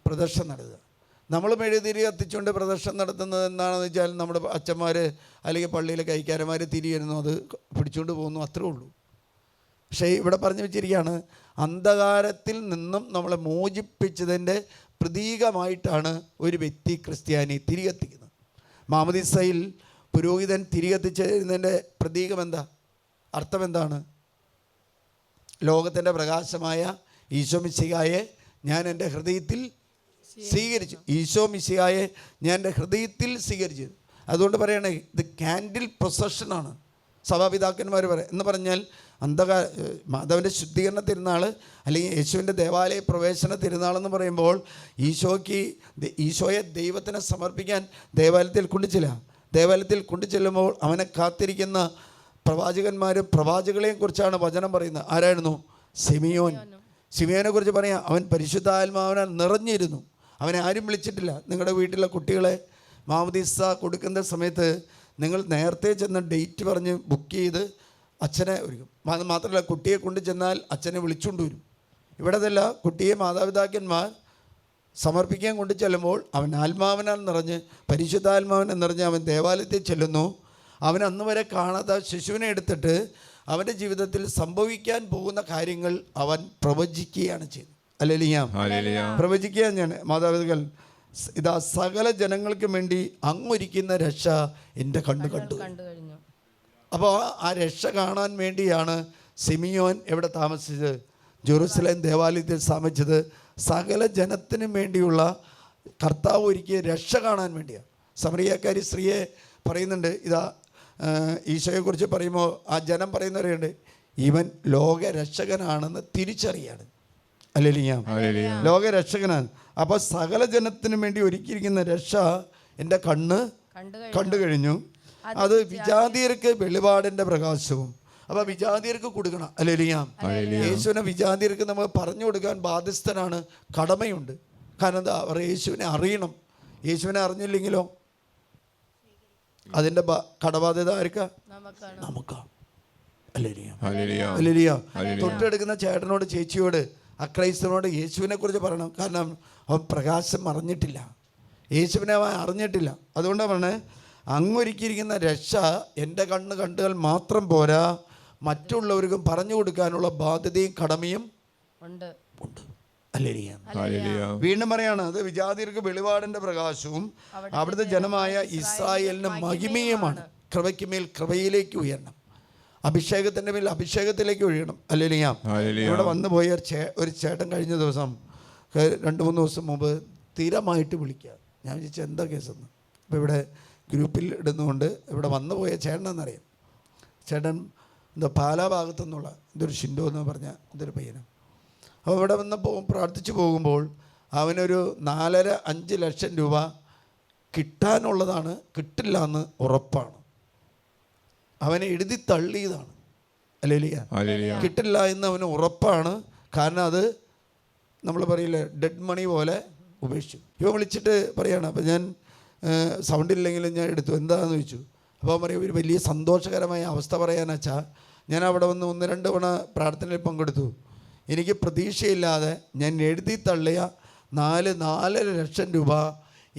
Speaker 2: പ്രദർശനം നടത്തുക. നമ്മൾ മെഴുകുതിരി കത്തിച്ചുകൊണ്ട് പ്രദർശനം നടത്തുന്നത് എന്താണെന്ന് വെച്ചാൽ, നമ്മുടെ അച്ഛന്മാർ അല്ലെങ്കിൽ പള്ളിയിലെ കൈക്കാരന്മാർ തിരിയുന്നു, അത് പിടിച്ചുകൊണ്ട് പോകുന്നു, അത്രേ ഉള്ളൂ. പക്ഷേ ഇവിടെ പറഞ്ഞു വെച്ചിരിക്കുകയാണ്, അന്ധകാരത്തിൽ നിന്നും നമ്മളെ മോചിപ്പിച്ചതിൻ്റെ പ്രതീകമായിട്ടാണ് ഒരു വ്യക്തി ക്രിസ്ത്യാനി തിരികെത്തിക്കുന്നത്. മാമോദീസയിൽ പുരോഹിതൻ തിരികെത്തിച്ചതിൻ്റെ പ്രതീകം എന്താ? അർത്ഥം എന്താണ്? ലോകത്തിൻ്റെ പ്രകാശമായ ഈശോ മിശിഹായെ ഞാൻ എൻ്റെ ഹൃദയത്തിൽ സ്വീകരിച്ചു. ഈശോ മിശിഹായെ ഞാൻ എൻ്റെ ഹൃദയത്തിൽ സ്വീകരിച്ചു. അതുകൊണ്ട് പറയണേ, ഇത് ക്യാൻഡിൽ പ്രൊസഷനാണ്. സഭാപിതാക്കന്മാർ പറയും. എന്ന് പറഞ്ഞാൽ മാതാവിൻ്റെ ശുദ്ധീകരണ തിരുനാൾ അല്ലെങ്കിൽ യേശുവിൻ്റെ ദേവാലയ പ്രവേശന തിരുനാളെന്ന് പറയുമ്പോൾ ഈശോയെ ദൈവത്തിന് സമർപ്പിക്കാൻ ദേവാലയത്തിൽ കൊണ്ടുചെല്ലുമ്പോൾ അവനെ കാത്തിരിക്കുന്ന പ്രവാചകന്മാരും പ്രവാചകളെയും കുറിച്ചാണ് വചനം പറയുന്നത്. ആരായിരുന്നു? സിമിയോനെ കുറിച്ച് പറയാം. അവൻ പരിശുദ്ധാത്മാവിനാൽ നിറഞ്ഞിരുന്നു. അവനെ ആരും വിളിച്ചിട്ടില്ല. നിങ്ങളുടെ വീട്ടിലെ കുട്ടികളെ മാമോദീസ കൊടുക്കുന്ന സമയത്ത് നിങ്ങൾ നേരത്തെ ചെന്ന് ഡേറ്റ് പറഞ്ഞ് ബുക്ക് ചെയ്ത് അച്ഛനെ ഒരുക്കും. അത് മാത്രമല്ല, കുട്ടിയെ കൊണ്ട് ചെന്നാൽ അച്ഛനെ വിളിച്ചുകൊണ്ട് വരും. ഇവിടതല്ല, കുട്ടിയെ മാതാപിതാക്കന്മാർ സമർപ്പിക്കാൻ കൊണ്ട് ചെല്ലുമ്പോൾ അവൻ ആത്മാവിനാൽ നിറഞ്ഞ് പരിശുദ്ധാത്മാവിനെ നിറഞ്ഞ് അവൻ ദേവാലയത്തിൽ ചെല്ലുന്നു. അവൻ അന്ന് വരെ കാണാത്ത ശിശുവിനെ എടുത്തിട്ട് അവൻ്റെ ജീവിതത്തിൽ സംഭവിക്കാൻ പോകുന്ന കാര്യങ്ങൾ അവൻ പ്രവചിക്കുകയാണ് ചെയ്യുന്നത്. ഹല്ലേലൂയ. പ്രവചിക്കുക ഞാൻ മാതാപിതാക്കൾ ഇതാ സകല ജനങ്ങൾക്കും വേണ്ടി അങ്ങൊരുക്കുന്ന രക്ഷ എൻ്റെ കണ്ടു കഴിഞ്ഞു. അപ്പോൾ ആ രക്ഷ കാണാൻ വേണ്ടിയാണ് സിമിയോൻ എവിടെ താമസിച്ചത്? ജെറുസലേം ദേവാലയത്തിൽ താമസിച്ചത്. സകല ജനത്തിനും വേണ്ടിയുള്ള കർത്താവ് ഒരുക്കിയ രക്ഷ കാണാൻ വേണ്ടിയാണ്. സമറിയക്കാരി സ്ത്രീയെ പറയുന്നുണ്ട്. ഇതാ ഈശോയെക്കുറിച്ച് പറയുമ്പോൾ ആ ജനം പറയുന്നവരുണ്ട്, ഇവൻ ലോകരക്ഷകനാണെന്ന് തിരിച്ചറിയാണ്. ഹല്ലേലൂയ. ലോകരക്ഷകനാണ്. അപ്പോൾ സകല ജനത്തിനും വേണ്ടി ഒരുക്കിയിരിക്കുന്ന രക്ഷ എൻ്റെ കണ്ടു കഴിഞ്ഞു. അത് വിജാതിയർക്ക് വെളിപാടിൻ്റെ പ്രകാശവും. അപ്പോൾ വിജാതിയർക്ക് കൊടുക്കണം. ഹല്ലേലൂയ. യേശുവിനെ വിജാതിയർക്ക് നമ്മൾ പറഞ്ഞു കൊടുക്കാൻ ബാധ്യസ്ഥനാണ്, കടമയുണ്ട്. കാരണം എന്താ? അവർ യേശുവിനെ അറിയണം. യേശുവിനെ അറിഞ്ഞില്ലെങ്കിലോ അതിൻ്റെ കടബാധ്യത ആർക്കാ? നമുക്കാ. ഹല്ലേലൂയ. തൊട്ടെടുക്കുന്ന ചേട്ടനോട് ചേച്ചിയോട് അക്രൈസ്തവനോട് യേശുവിനെ കുറിച്ച് പറയണം. കാരണം അവൻ പ്രകാശം അറിഞ്ഞിട്ടില്ല, യേശുവിനെ അവൻ അറിഞ്ഞിട്ടില്ല. അതുകൊണ്ടാണ് പറഞ്ഞത്, അങ്ങൊരുക്കിയിരിക്കുന്ന രക്ഷ എൻ്റെ കണ്ടുകൾ മാത്രം പോരാ, മറ്റുള്ളവർക്കും പറഞ്ഞു കൊടുക്കാനുള്ള ബാധ്യതയും കടമയും ഉണ്ട്. ഹല്ലേലൂയ. വീണ്ടും പറയാണ്, അത് വിജാതിയർക്ക് വെളിപാടിൻ്റെ പ്രകാശവും അവിടുത്തെ ജനമായ ഇസ്രായേലിന് മഹിമയുമാണ്. കൃപയ്ക്ക് മേൽ കൃപയിലേക്ക് ഉയരണം, അഭിഷേകത്തിൻ്റെ മേൽ അഭിഷേകത്തിലേക്ക് ഒഴുകണം. ഹല്ലേലൂയ. ഇവിടെ വന്നു പോയ ഒരു ചേട്ടൻ കഴിഞ്ഞ ദിവസം 2-3 ദിവസം മുമ്പ് സ്ഥിരമായിട്ട് വിളിക്കുക. ഞാൻ വിചാരിച്ചു എന്താ കേസെന്ന്. അപ്പോൾ ഇവിടെ ഗ്രൂപ്പിൽ ഇടുന്നതുകൊണ്ട് ഇവിടെ വന്നു പോയ ചേട്ടനെന്നറിയാം. ചേട്ടൻ എന്താ പാലാ ഭാഗത്തു നിന്നുള്ള ഇതൊരു ഷിൻഡോ എന്ന് പറഞ്ഞ ഇതൊരു പയ്യനാണ്. അപ്പോൾ ഇവിടെ വന്ന് പ്രാർത്ഥിച്ചു പോകുമ്പോൾ അവനൊരു 4.5 ലക്ഷം രൂപ കിട്ടാനുള്ളതാണ്, കിട്ടില്ല എന്ന് ഉറപ്പാണ്. അവനെ എഴുതി തള്ളിയതാണ്. ഹല്ലേലൂയ. കിട്ടില്ല എന്ന് അവന് ഉറപ്പാണ്. കാരണം അത് നമ്മൾ പറയില്ലേ, ഡെഡ് മണി പോലെ ഉപേക്ഷിച്ചു. ഇവ വിളിച്ചിട്ട് പറയാണ്, അപ്പോൾ ഞാൻ സൗണ്ടില്ലെങ്കിലും ഞാൻ എടുത്തു. എന്താണെന്ന് ചോദിച്ചു. അപ്പോൾ പറയും, ഒരു വലിയ സന്തോഷകരമായ അവസ്ഥ പറയാനാച്ചാ ഞാൻ അവിടെ വന്ന് 1-2 തവണ പ്രാർത്ഥനയിൽ പങ്കെടുത്തു. എനിക്ക് പ്രതീക്ഷയില്ലാതെ ഞാൻ എഴുതി തള്ളിയ 4.5 ലക്ഷം രൂപ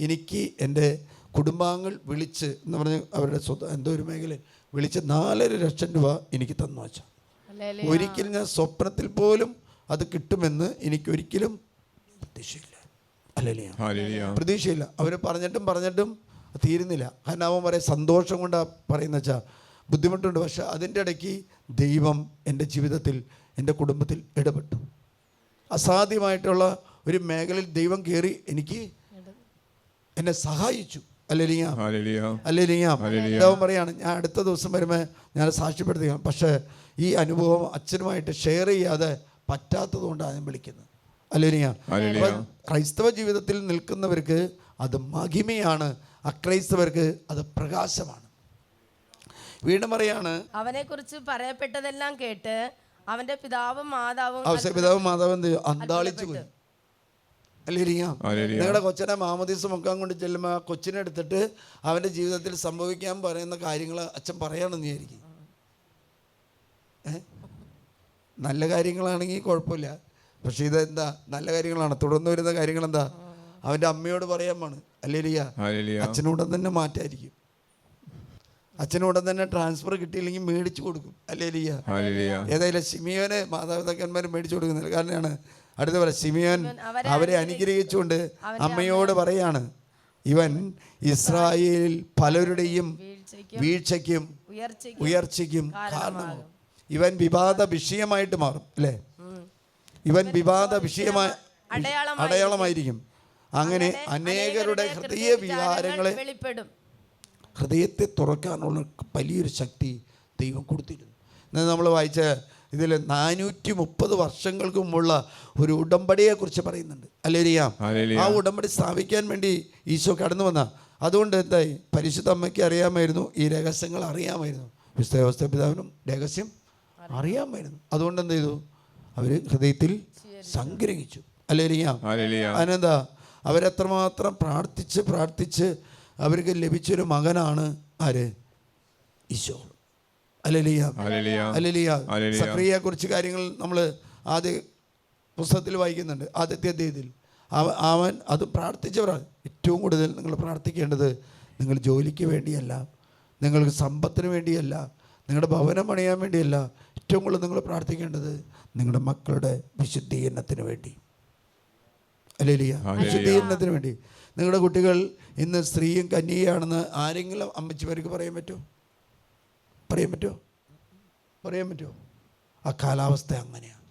Speaker 2: എനിക്ക് എൻ്റെ കുടുംബാംഗങ്ങൾ വിളിച്ച് എന്ന് പറഞ്ഞ് അവരുടെ എന്തോ ഒരു മേഖല വിളിച്ച് 4.5 ലക്ഷം രൂപ എനിക്ക് തന്നു വെച്ചാൽ, ഒരിക്കലും ഞാൻ സ്വപ്നത്തിൽ പോലും അത് കിട്ടുമെന്ന് എനിക്കൊരിക്കലും പ്രതീക്ഷയില്ല. പ്രതീക്ഷയില്ല. അവർ പറഞ്ഞിട്ടും തീരുന്നില്ല. കാരണം അവൻ പറയും സന്തോഷം കൊണ്ടാണ് പറയുന്നത് വെച്ചാൽ ബുദ്ധിമുട്ടുണ്ട്. പക്ഷെ അതിൻ്റെ ഇടയ്ക്ക് ദൈവം എൻ്റെ ജീവിതത്തിൽ, എൻ്റെ കുടുംബത്തിൽ ഇടപെട്ടു. അസാധ്യമായിട്ടുള്ള ഒരു മേഖലയിൽ ദൈവം കയറി എന്നെ സഹായിച്ചു. ഹല്ലേലൂയ. പറയാണ്, ഞാൻ അടുത്ത ദിവസം വരുമ്പോൾ ഞാൻ സാക്ഷ്യപ്പെടുത്തുക. പക്ഷേ ഈ അനുഭവം അച്ഛനുമായിട്ട് ഷെയർ ചെയ്യാതെ പറ്റാത്തത് കൊണ്ടാണ് ഞാൻ വിളിക്കുന്നത്. ഹല്ലേലൂയ. ക്രൈസ്തവ ജീവിതത്തിൽ നിൽക്കുന്നവർക്ക് അത് മഹിമയാണ്, അക്രൈസ്തവർക്ക് അത് പ്രകാശമാണ്. വീണ്ടും പറയാണ്,
Speaker 3: അവനെ കുറിച്ച് പറയപ്പെട്ടതെല്ലാം കേട്ട് അവന്റെ പിതാവും മാതാവും
Speaker 2: എന്ത് അന്താളിച്ചു പോയി. നിങ്ങളുടെ കൊച്ചിനെ മാമോദീസ മുക്കാൻ കൊണ്ട് ചെല്ലുമ്പോൾ കൊച്ചിനെ എടുത്തിട്ട് അവൻ്റെ ജീവിതത്തിൽ സംഭവിക്കാൻ പറയുന്ന കാര്യങ്ങൾ അച്ഛൻ പറയാണെന്ന് വിചാരിക്കും. നല്ല കാര്യങ്ങളാണെങ്കിൽ കുഴപ്പമില്ല. പക്ഷെ ഇതെന്താ? നല്ല കാര്യങ്ങളാണ്. തുടർന്ന് വരുന്ന കാര്യങ്ങൾ എന്താ? അവൻ്റെ അമ്മയോട് പറയാൻ പാണ്. ഹല്ലേലൂയ. അച്ഛനോടൻ തന്നെ മാറ്റായിരിക്കും. അച്ഛനോടൻ തന്നെ ട്രാൻസ്ഫർ കിട്ടിയില്ലെങ്കിൽ മേടിച്ചു കൊടുക്കും. ഹല്ലേലൂയ. ഏതായാലും സിമിയോനെ മാതാപിതാക്കന്മാർ മേടിച്ചു കൊടുക്കുന്നില്ല. കാരണമാണ് അടുത്ത പോലെ സിമിയോൻ അവരെ അനുഗ്രഹിച്ചുകൊണ്ട് അമ്മയോട് പറയാണ്, ഇവൻ ഇസ്രായേലിൽ പലരുടെയും വീഴ്ചയ്ക്കും ഉയർച്ചയ്ക്കും കാരണമാകും. ഇവൻ വിവാദ വിഷയമായിട്ട് മാറും. അല്ലേ? ഇവൻ വിവാദ വിഷയമായ അടയാളമായിരിക്കും. അങ്ങനെ അനേകരുടെ ഹൃദയ വികാരങ്ങളെ, ഹൃദയത്തെ തുറക്കാനുള്ള വലിയൊരു ശക്തി ദൈവം കൊടുത്തിരുന്നു. എന്നാൽ നമ്മൾ വായിച്ച ഇതിൽ 430 വർഷങ്ങൾക്ക് മുമ്പുള്ള ഒരു ഉടമ്പടിയെക്കുറിച്ച് പറയുന്നുണ്ട്. ഹല്ലേലൂയ. ആ ഉടമ്പടി സ്ഥാപിക്കാൻ വേണ്ടി ഈശോ കടന്നു വന്ന. അതുകൊണ്ട് എന്തായി, പരിശുദ്ധ അമ്മയ്ക്ക് അറിയാമായിരുന്നു, ഈ രഹസ്യങ്ങൾ അറിയാമായിരുന്നു. വിശുദ്ധ പിതാവിനും രഹസ്യം അറിയാമായിരുന്നു. അതുകൊണ്ട് എന്ത് ചെയ്തു, അവർ ഹൃദയത്തിൽ സംഗ്രഹിച്ചു. ഹല്ലേലൂയ. അതിനെന്താ, അവരെത്രമാത്രം പ്രാർത്ഥിച്ച് അവർക്ക് ലഭിച്ചൊരു മകനാണ് ആര്? ഈശോ. ഹല്ലേലൂയ. ഹല്ലേലൂയ. സക്രിയയെ കുറിച്ച് കാര്യങ്ങൾ നമ്മൾ ആദ്യ പുസ്തകത്തിൽ വായിക്കുന്നുണ്ട്. ആദ്യത്തെ അധ്യായത്തിൽ അവൻ അത് പ്രാർത്ഥിച്ചവരാണ്. ഏറ്റവും കൂടുതൽ നിങ്ങൾ പ്രാർത്ഥിക്കേണ്ടത് നിങ്ങൾ ജോലിക്ക് വേണ്ടിയല്ല, നിങ്ങൾക്ക് സമ്പത്തിന് വേണ്ടിയല്ല, നിങ്ങളുടെ ഭവനം പണിയാൻ വേണ്ടിയല്ല. ഏറ്റവും കൂടുതൽ നിങ്ങൾ പ്രാർത്ഥിക്കേണ്ടത് നിങ്ങളുടെ മക്കളുടെ വിശുദ്ധീകരണത്തിന് വേണ്ടി. ഹല്ലേലൂയ. വിശുദ്ധീകരണത്തിന് വേണ്ടി. നിങ്ങളുടെ കുട്ടികൾ ഇന്ന് സ്ത്രീയും കന്യകയാണെന്ന് ആരെങ്കിലും അമ്മച്ചിമാർക്ക് പറയാൻ പറ്റുമോ? പറയാൻ പറ്റുമോ? ആ കാലാവസ്ഥ അങ്ങനെയാണ്.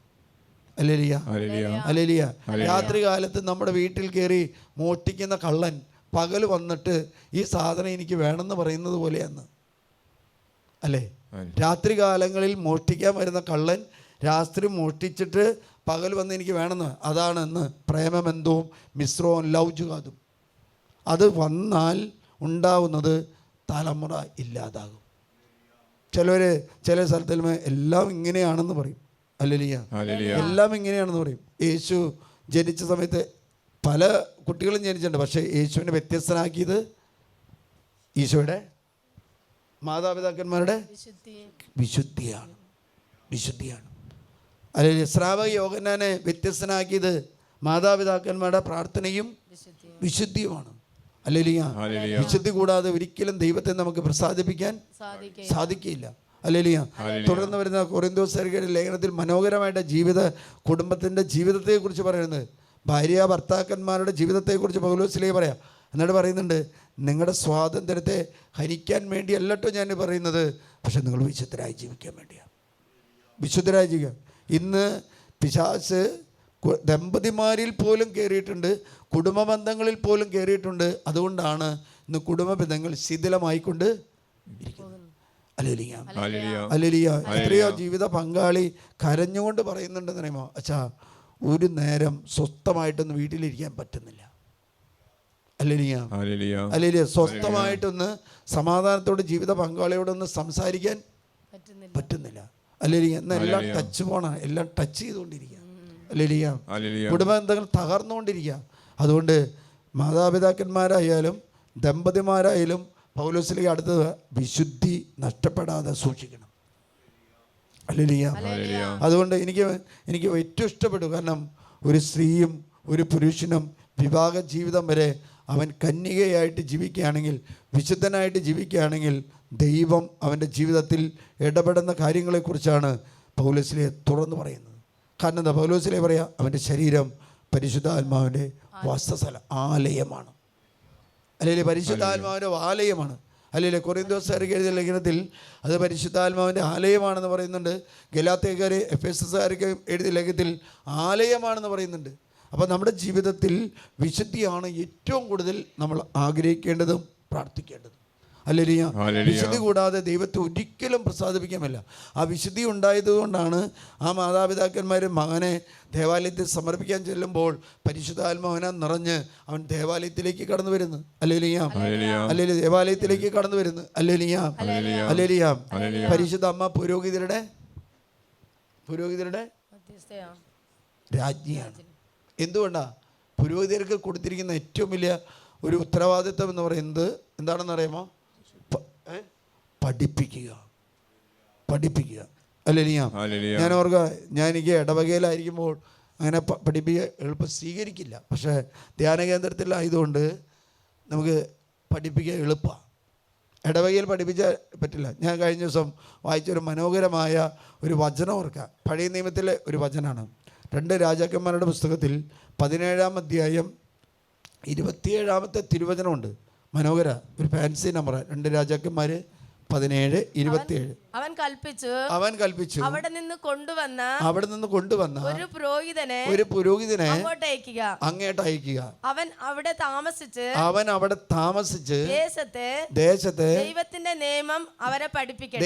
Speaker 2: ഹല്ലേലൂയ. ഹല്ലേലൂയ. രാത്രി കാലത്ത് നമ്മുടെ വീട്ടിൽ കയറി മോഷ്ടിക്കുന്ന കള്ളൻ പകൽ വന്നിട്ട് ഈ സാധനം എനിക്ക് വേണമെന്ന് പറയുന്നത് പോലെയാണ്, അല്ലേ? രാത്രി കാലങ്ങളിൽ മോഷ്ടിക്കാൻ വരുന്ന കള്ളൻ രാത്രി മോഷ്ടിച്ചിട്ട് പകൽ വന്ന് എനിക്ക് വേണമെന്ന്. അതാണ് ഇന്ന് പ്രേമബന്ധവും മിശ്രവും ലവ് ജിഹാദും. അത് വന്നാൽ ഉണ്ടാവുന്നത് തലമുറ ഇല്ലാതാകും. ചില സ്ഥലത്തിൽ എല്ലാം ഇങ്ങനെയാണെന്ന് പറയും. ഹല്ലേലൂയ. എല്ലാം ഇങ്ങനെയാണെന്ന് പറയും. യേശു ജനിച്ച സമയത്ത് പല കുട്ടികളും ജനിച്ചിട്ടുണ്ട്. പക്ഷേ യേശുവിനെ വ്യത്യസ്തനാക്കിയത് ഈശോയുടെ മാതാപിതാക്കന്മാരുടെ വിശുദ്ധിയാണ്. അല്ലെങ്കിൽ ശ്രാവക യോഹന്നാനെ വ്യത്യസ്തനാക്കിയത് മാതാപിതാക്കന്മാരുടെ പ്രാർത്ഥനയും വിശുദ്ധിയുമാണ്. ഹല്ലേലൂയ. വിശുദ്ധി കൂടാതെ ഒരിക്കലും ദൈവത്തെ നമുക്ക് പ്രസാദിപ്പിക്കാൻ സാധിക്കില്ല. ഹല്ലേലൂയ. തുടർന്ന് വരുന്ന കൊരിന്തോസ്യരുടെ ലേഖനത്തിൽ മനോഹരമായിട്ട് കുടുംബത്തിൻ്റെ ജീവിതത്തെക്കുറിച്ച് പറയുന്നത്, ഭാര്യ ഭർത്താക്കന്മാരുടെ ജീവിതത്തെക്കുറിച്ച് പൗലോസ്ലീഹ പറയാം. എന്നിട്ട് പറയുന്നുണ്ട്, നിങ്ങളുടെ സ്വാതന്ത്ര്യത്തെ ഹരിക്കാൻ വേണ്ടിയല്ലട്ടോ ഞാൻ പറയുന്നത്, പക്ഷെ നിങ്ങൾ വിശുദ്ധരായി ജീവിക്കാൻ വേണ്ടിയാണ്. വിശുദ്ധരായി ജീവിക്കുക. ഇന്ന് പിശാച് ദമ്പതിമാരിൽ പോലും കയറിയിട്ടുണ്ട്, കുടുംബ ബന്ധങ്ങളിൽ പോലും കയറിയിട്ടുണ്ട്. അതുകൊണ്ടാണ് ഇന്ന് കുടുംബ ബന്ധങ്ങൾ ശിഥിലമായിക്കൊണ്ട് ഇരിക്കുന്നത്. ഹല്ലേലൂയ. ഹല്ലേലൂയ. എത്രയോ ജീവിത പങ്കാളി കരഞ്ഞുകൊണ്ട് പറയുന്നുണ്ടെന്ന് അറിയുമോ, അച്ഛാ ഒരു നേരം സ്വസ്ഥമായിട്ടൊന്ന് വീട്ടിലിരിക്കാൻ പറ്റുന്നില്ല. ഹല്ലേലൂയ. ഹല്ലേലൂയ. സ്വസ്ഥമായിട്ടൊന്ന് സമാധാനത്തോട് ജീവിത പങ്കാളിയോടൊന്ന് സംസാരിക്കാൻ പറ്റുന്നില്ല. ഹല്ലേലൂയ. എന്നെല്ലാം ടച്ച് ഫോണാണ്, എല്ലാം ടച്ച് ചെയ്തുകൊണ്ടിരിക്കുക. ഹല്ലേലൂയ. കുടുംബബന്ധങ്ങൾ തകർന്നുകൊണ്ടിരിക്കുക. അതുകൊണ്ട് മാതാപിതാക്കന്മാരായാലും ദമ്പതിമാരായാലും പൗലോസ്ലീഹ അടുത്തത് വിശുദ്ധി നഷ്ടപ്പെടാതെ സൂക്ഷിക്കണം. ഹല്ലേലൂയ. അതുകൊണ്ട് എനിക്ക് ഏറ്റവും ഇഷ്ടപ്പെട്ടു. കാരണം ഒരു സ്ത്രീയും ഒരു പുരുഷനും വിവാഹ ജീവിതം വരെ അവൻ കന്യകയായിട്ട് ജീവിക്കുകയാണെങ്കിൽ, വിശുദ്ധനായിട്ട് ജീവിക്കുകയാണെങ്കിൽ, ദൈവം അവൻ്റെ ജീവിതത്തിൽ ഇടപെടുന്ന കാര്യങ്ങളെക്കുറിച്ചാണ് പൗലോസ്ലീഹ തുറന്നു പറയുന്നത്. കാരണം എന്താ പൗലോസ്ലീഹ പറയാ, അവൻ്റെ ശരീരം പരിശുദ്ധാത്മാവിൻ്റെ വാസസ്ഥലം, ആലയമാണ്. അല്ലെങ്കിൽ പരിശുദ്ധാത്മാവിൻ്റെ ആലയമാണ്. അല്ലെങ്കിൽ കൊരിന്തോസ്യർക്ക് എഴുതിയ ലേഖനത്തിൽ അത് പരിശുദ്ധാത്മാവിൻ്റെ ആലയമാണെന്ന് പറയുന്നുണ്ട്. ഗലാത്യക്കാരെ എഫെസസുകാർക്ക് എഴുതിയ ലേഖനത്തിൽ ആലയമാണെന്ന് പറയുന്നുണ്ട്. അപ്പോൾ നമ്മുടെ ജീവിതത്തിൽ വിശുദ്ധിയാണ് ഏറ്റവും കൂടുതൽ നമ്മൾ ആഗ്രഹിക്കേണ്ടതും പ്രാർത്ഥിക്കേണ്ടതും. ഹല്ലേലൂയ. വിശുദ്ധി കൂടാതെ ദൈവത്തെ ഒരിക്കലും പ്രസാദിപ്പിക്കാമല്ല. ആ വിശുദ്ധി ഉണ്ടായതുകൊണ്ടാണ് ആ മാതാപിതാക്കന്മാർ മകനെ ദേവാലയത്തിൽ സമർപ്പിക്കാൻ ചെല്ലുമ്പോൾ പരിശുദ്ധാത്മാവിനെ നിറഞ്ഞ് അവൻ ദേവാലയത്തിലേക്ക് കടന്നു വരുന്നു. ഹല്ലേലൂയ. ഹല്ലേലൂയ. ദേവാലയത്തിലേക്ക് കടന്നു വരുന്നു. ഹല്ലേലൂയ. ഹല്ലേലൂയ. പരിശുദ്ധ അമ്മ പുരോഹിതരുടെ രാജ്ഞിയാണ്. എന്തുകൊണ്ടാ? പുരോഹിതർക്ക് കൊടുത്തിരിക്കുന്ന ഏറ്റവും വലിയ ഒരു ഉത്തരവാദിത്വം എന്ന് പറയുന്നത് എന്താണെന്ന് അറിയാമോ? പഠിപ്പിക്കുക. ഹല്ലേലൂയ. ഞാൻ ഓർക്കുക, എനിക്ക് ഇടവകയിലായിരിക്കുമ്പോൾ അങ്ങനെ പഠിപ്പിക്കുക എളുപ്പം സ്വീകരിക്കില്ല. പക്ഷേ ധ്യാന കേന്ദ്രത്തിലായതുകൊണ്ട് നമുക്ക് പഠിപ്പിക്കുക എളുപ്പമാണ്. ഇടവകയിൽ പഠിപ്പിച്ചാൽ പറ്റില്ല. ഞാൻ കഴിഞ്ഞ ദിവസം വായിച്ചൊരു മനോഹരമായ ഒരു വചനം ഓർക്കുക. പഴയ നിയമത്തിലെ ഒരു വചനമാണ്. 2 രാജാക്കന്മാരുടെ പുസ്തകത്തിൽ 17-ാം അധ്യായം 27-ാമത്തെ തിരുവചനമുണ്ട്. മനോഹര, ഒരു ഫാൻസി നമ്പർ. 2 രാജാക്കന്മാർ 17:27.
Speaker 3: അവൻ കൽപ്പിച്ചു
Speaker 2: അവിടെ
Speaker 3: നിന്ന് കൊണ്ടുവന്ന
Speaker 2: ഒരു
Speaker 3: പുരോഹിതനെ
Speaker 2: അങ്ങോട്ട് അയക്കുക.
Speaker 3: അവൻ അവിടെ താമസിച്ച്
Speaker 2: ദേശത്തെ
Speaker 3: ദൈവത്തിന്റെ നിയമം അവരെ
Speaker 2: പഠിപ്പിക്കട്ടെ.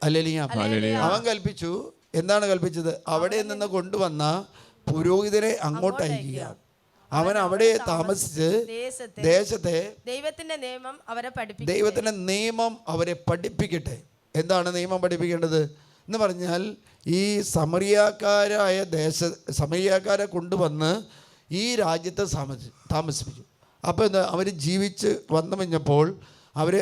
Speaker 2: ഹല്ലേലൂയ. അവൻ കൽപ്പിച്ചു. എന്താണ് കൽപ്പിച്ചത്? അവിടെ നിന്ന് കൊണ്ടുവന്ന പുരോഹിതനെ അങ്ങോട്ട് അയക്കുക. അവൻ അവിടെ താമസിച്ച് ദേശത്തെ ദൈവത്തിന്റെ നിയമം അവരെ പഠിപ്പിക്കട്ടെ. എന്താണ് നിയമം പഠിപ്പിക്കേണ്ടത് എന്ന് പറഞ്ഞാൽ, ഈ സമറിയാക്കാരെ കൊണ്ടുവന്ന് ഈ രാജ്യത്തെ താമസിപ്പിച്ചു. അപ്പോൾ എന്താ, അവർ ജീവിച്ച് വന്നു കഴിഞ്ഞപ്പോൾ അവർ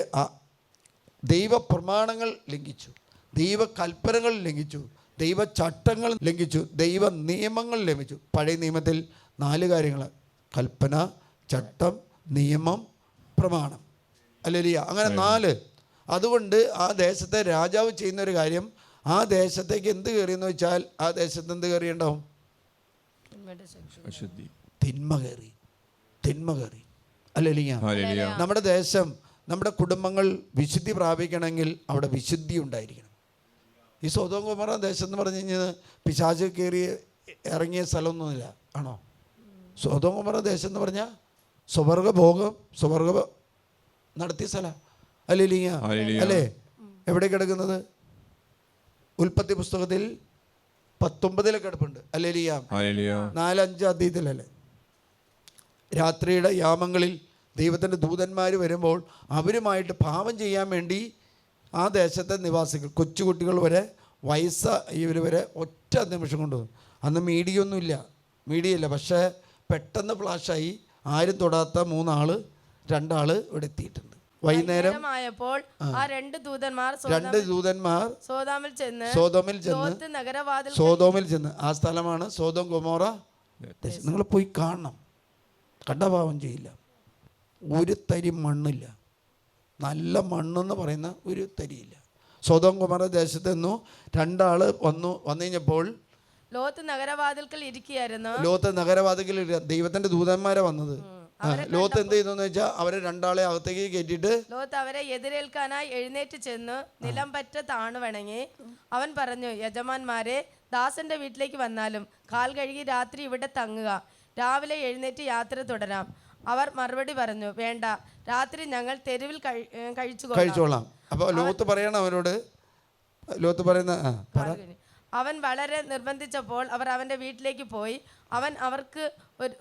Speaker 2: ദൈവപ്രമാണങ്ങൾ ലംഘിച്ചു, ദൈവകൽപ്പനകൾ ലംഘിച്ചു, ദൈവചട്ടങ്ങൾ ലംഘിച്ചു, ദൈവ നിയമങ്ങൾ ലംഘിച്ചു. പഴയ നിയമത്തിൽ 4 കാര്യങ്ങൾ: കൽപ്പന, ചട്ടം, നിയമം, പ്രമാണം. ഹല്ലേലൂയ. അങ്ങനെ 4. അതുകൊണ്ട് ആ ദേശത്തെ രാജാവ് ചെയ്യുന്നൊരു കാര്യം, ആ ദേശത്തേക്ക് എന്ത് കയറിയെന്ന് വെച്ചാൽ, ആ ദേശത്ത് എന്ത് കയറിയുണ്ടാവും? തിന്മ കയറി. ഹല്ലേലൂയ. നമ്മുടെ ദേശം, നമ്മുടെ കുടുംബങ്ങൾ വിശുദ്ധി പ്രാപിക്കണമെങ്കിൽ അവിടെ വിശുദ്ധി ഉണ്ടായിരിക്കണം. ഈ സൊദോം ഗൊമോറ ദേശം എന്ന് പറഞ്ഞു കഴിഞ്ഞാൽ പിശാച് കയറി ഇറങ്ങിയ സ്ഥലമൊന്നുമില്ല, ആണോ? സൊദോം ഗൊമോറ ദേശം എന്ന് പറഞ്ഞാൽ സ്വവർഗ നടത്തിയ സ്ഥലം. ഹല്ലേലൂയ. അല്ലേ? എവിടെ കിടക്കുന്നത്? ഉൽപ്പത്തി പുസ്തകത്തിൽ 19 കിടപ്പുണ്ട്. ഹല്ലേലൂയ. 4-5 അധ്യായത്തിലല്ലേ? രാത്രിയുടെ യാമങ്ങളിൽ ദൈവത്തിൻ്റെ ദൂതന്മാർ വരുമ്പോൾ അവരുമായിട്ട് പാപം ചെയ്യാൻ വേണ്ടി ആ ദേശത്തെ നിവാസികൾ, കൊച്ചുകുട്ടികൾ വരെ ഇവർ വരെ ഒറ്റ നിമിഷം കൊണ്ടുവന്നു. അന്ന് മീഡിയയില്ല, പക്ഷേ പെട്ടെന്ന് ഫ്ലാഷായി. ആരും തൊടാത്ത 2 ആള് ഇവിടെ എത്തിയിട്ടുണ്ട്. വൈകുന്നേരം
Speaker 3: രണ്ട് ദൂതന്മാർ
Speaker 2: സോതോമിൽ ചെന്ന് ആ സ്ഥലമാണ് സോദോം ഗൊമോറ. നിങ്ങൾ പോയി കാണണം. കണ്ട പാപം ചെയ്യില്ല. ഒരു തരി മണ്ണില്ല. നല്ല മണ്ണെന്ന് പറയുന്ന ഒരു തരിയില്ല. സോദോം ഗൊമോറ ദേശത്ത് നിന്നു 2 ആള് വന്നു കഴിഞ്ഞപ്പോൾ
Speaker 3: ലോത്ത് നഗരവാതിൽക്കൽ ഇരിക്കുകയായിരുന്നു.
Speaker 2: ദൈവത്തിന്റെ ദൂതന്മാരെ വന്നത്. ലോത്ത് എന്ത് ചെയ്തു വെച്ചാൽ അവരെ 2 ആളെ അകത്തേക്ക് കയറ്റിയിട്ട്
Speaker 3: ലോത്ത് അവരെ എതിരേൽക്കാനായി എഴുന്നേറ്റ് ചെന്ന് നിലം പറ്റ താണു വണങ്ങി അവൻ പറഞ്ഞു, യജമാന്മാരെ, ദാസന്റെ വീട്ടിലേക്ക് വന്നാലും കാൽ കഴുകി രാത്രി ഇവിടെ തങ്ങുക, രാവിലെ എഴുന്നേറ്റ് യാത്ര തുടരാം. അവർ മറുപടി പറഞ്ഞു, വേണ്ട, രാത്രി ഞങ്ങൾ തെരുവിൽ കഴിച്ചോളാം.
Speaker 2: അപ്പോൾ ലോത്ത് പറയണം അവരോട്. ലോത്ത് പറയുന്ന
Speaker 3: അവൻ വളരെ നിർബന്ധിച്ചപ്പോൾ അവർ അവൻ്റെ വീട്ടിലേക്ക് പോയി. അവൻ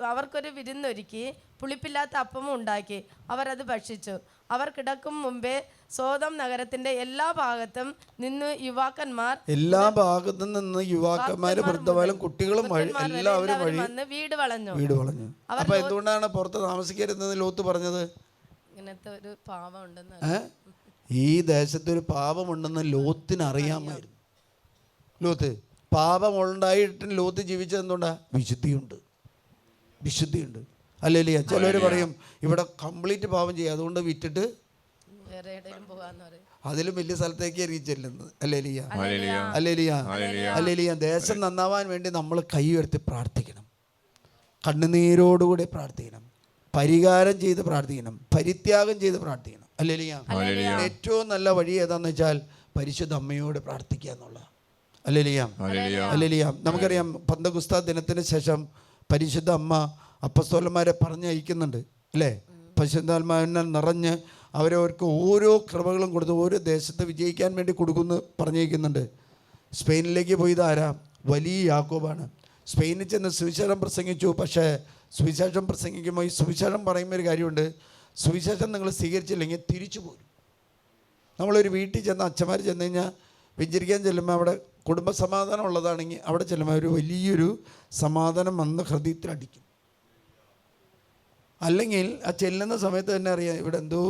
Speaker 3: അവർക്കൊരു വിരുന്നൊരുക്കി, പുളിപ്പില്ലാത്ത അപ്പമും ഉണ്ടാക്കി. അവർ അത് ഭക്ഷിച്ചു. അവർ കിടക്കും മുമ്പേ സോദോം നഗരത്തിന്റെ എല്ലാ ഭാഗത്തും നിന്ന് യുവാക്കന്മാർ വൃദ്ധവാലും കുട്ടികളും എല്ലാവരും വന്ന് വീട് വളഞ്ഞു.
Speaker 2: അപ്പൊ എന്തുകൊണ്ടാണ് പുറത്ത് താമസിക്കരുതെന്ന് ലോത്ത് പറഞ്ഞത്?
Speaker 3: ഇങ്ങനത്തെ ഒരു പാപം ഉണ്ടെന്ന്,
Speaker 2: ഈ ദേശത്ത് ഒരു പാപമുണ്ടെന്ന് ലോത്തിന് അറിയാമായിരുന്നു. ലോത്ത് പാപമുണ്ടായിട്ടും ലോത്ത് ജീവിച്ചത് എന്തുകൊണ്ടാ? വിശുദ്ധിയുണ്ട്. ഹല്ലേലൂയ. ചിലർ പറയും ഇവിടെ കംപ്ലീറ്റ് പാപം ചെയ്യുക, അതുകൊണ്ട് വിറ്റിട്ട് അതിലും വലിയ സ്ഥലത്തേക്ക് ചെല്ലുന്നത്. ഹല്ലേലൂയ. ദേശം നന്നാവാൻ വേണ്ടി നമ്മൾ കൈ ഉയർത്തി പ്രാർത്ഥിക്കണം, കണ്ണുനീരോടുകൂടി പ്രാർത്ഥിക്കണം, പരിഹാരം ചെയ്ത് പ്രാർത്ഥിക്കണം, പരിത്യാഗം ചെയ്ത് പ്രാർത്ഥിക്കണം. ഹല്ലേലൂയ. ഏറ്റവും നല്ല വഴി ഏതാന്ന് വെച്ചാൽ പരിശുദ്ധ അമ്മയോട് പ്രാർത്ഥിക്കുക എന്നുള്ള. ഹല്ലേലൂയ. നമുക്കറിയാം, പന്തക്കുസ്താ ദിനത്തിന് ശേഷം പരിശുദ്ധ അമ്മ അപ്പസ്തോലന്മാരെ പറഞ്ഞയക്കുന്നുണ്ട്, അല്ലേ? പരിശുദ്ധാത്മാവിനാൽ നിറഞ്ഞ് അവരവർക്ക് ഓരോ കൃപകളും കൊടുത്ത് ഓരോ ദേശത്ത് വിജയിക്കാൻ വേണ്ടി കൊടുക്കുമെന്ന് പറഞ്ഞയക്കുന്നുണ്ട്. സ്പെയിനിലേക്ക് പോയത് ആരാ? വലിയ യാക്കോബാണ്. സ്പെയിനിൽ ചെന്ന് സുവിശേഷം പ്രസംഗിച്ചു. പക്ഷേ സുവിശേഷം പ്രസംഗിക്കുമ്പോൾ ഈ സുവിശേഷം പറയുമ്പോൾ ഒരു കാര്യമുണ്ട്, സുവിശേഷം നിങ്ങൾ സ്വീകരിച്ചില്ലെങ്കിൽ തിരിച്ചു പോരും. നമ്മളൊരു വീട്ടിൽ ചെന്ന് അച്ഛന്മാർ ചെന്ന് കഴിഞ്ഞാൽ വെഞ്ചരിക്കാൻ ചെല്ലുമ്പോൾ അവിടെ കുടുംബ സമാധാനം ഉള്ളതാണെങ്കിൽ അവിടെ ചെല്ലുമ്പോൾ ഒരു വലിയൊരു സമാധാനം വന്ന് ഹൃദയത്തിലടിക്കും. അല്ലെങ്കിൽ ആ ചെല്ലുന്ന സമയത്ത് തന്നെ അറിയാം ഇവിടെ എന്തോ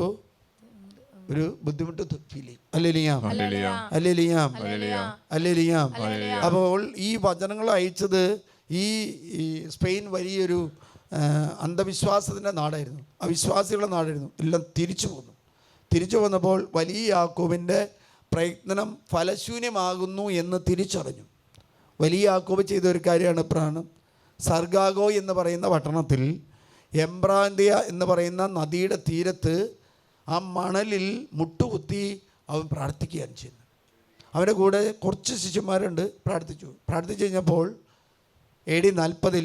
Speaker 2: ഒരു ബുദ്ധിമുട്ട് ഫീൽ ചെയ്യും. ഹല്ലേലൂയ. അപ്പോൾ ഈ വചനങ്ങൾ അയച്ചത് ഈ സ്പെയിൻ വലിയൊരു അന്ധവിശ്വാസത്തിൻ്റെ നാടായിരുന്നു, അവിശ്വാസികളുടെ നാടായിരുന്നു. എല്ലാം തിരിച്ചു വന്നപ്പോൾ വലിയ യാക്കോബിൻ്റെ പ്രയത്നം ഫലശൂന്യമാകുന്നു എന്ന് തിരിച്ചറിഞ്ഞു. വലിയ യാക്കോബ് ചെയ്ത ഒരു കാര്യമാണ് സർഗാഗോ എന്ന് പറയുന്ന പട്ടണത്തിൽ എംബ്രാന്തിയ എന്ന് പറയുന്ന നദിയുടെ തീരത്ത് ആ മണലിൽ മുട്ടുകുത്തി അവൻ പ്രാർത്ഥിക്കുകയാണ് ചെയ്യുന്നത്. അവൻ്റെ കൂടെ കുറച്ച് ശിഷ്യന്മാരുണ്ട്. പ്രാർത്ഥിച്ചു കഴിഞ്ഞപ്പോൾ AD 40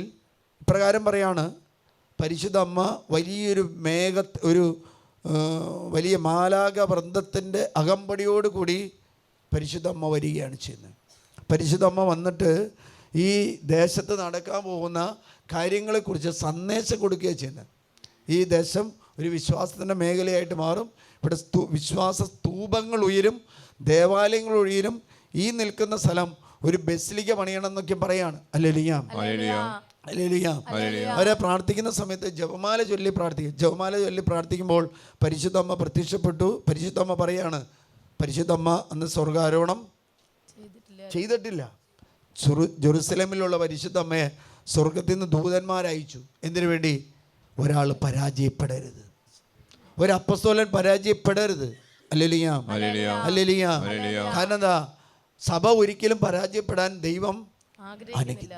Speaker 2: ഇപ്രകാരം പറയാണ്, പരിശുദ്ധ അമ്മ വലിയൊരു വലിയ മാലാക വൃന്ദത്തിൻ്റെ അകമ്പടിയോടുകൂടി പരിശുദ്ധ അമ്മ വരികയാണ് ചെയ്യുന്നത്. പരിശുദ്ധ അമ്മ വന്നിട്ട് ഈ ദേശത്ത് നടക്കാൻ പോകുന്ന കാര്യങ്ങളെക്കുറിച്ച് സന്ദേശം കൊടുക്കുകയാണ് ചെയ്യുന്നത്. ഈ ദേശം ഒരു വിശ്വാസത്തിൻ്റെ മേഖലയായിട്ട് മാറും. ഇവിടെ വിശ്വാസ സ്തൂപങ്ങൾ ഉയരും, ദേവാലയങ്ങൾ ഉയരും. ഈ നിൽക്കുന്ന സ്ഥലം ഒരു ബസിലിക്ക പണിയണം എന്നൊക്കെ പറയാണ്. Hallelujah, hallelujah. അവരെ പ്രാർത്ഥിക്കുന്ന സമയത്ത് ജപമാല ചൊല്ലി പ്രാർത്ഥിക്കുമ്പോൾ പരിശുദ്ധ അമ്മ പ്രത്യക്ഷപ്പെട്ടു. പരിശുദ്ധ അമ്മ പറയാണ്, പരിശുദ്ധ അമ്മ അന്ന് സ്വർഗ്ഗാരോഹണം ചെയ്തിട്ടില്ല. ജെറുസലേമിലുള്ള പരിശുദ്ധ അമ്മയെ സ്വർഗത്തിൽ നിന്ന് ദൂതന്മാരയച്ചു. എന്തിനു വേണ്ടി? ഒരാൾ പരാജയപ്പെടരുത്, ഒരു അപ്പസ്തോലൻ പരാജയപ്പെടരുത്. Hallelujah, hallelujah. കാരണം എന്താ? സഭ ഒരിക്കലും പരാജയപ്പെടാൻ ദൈവം ആഗ്രഹിക്കുന്നില്ല.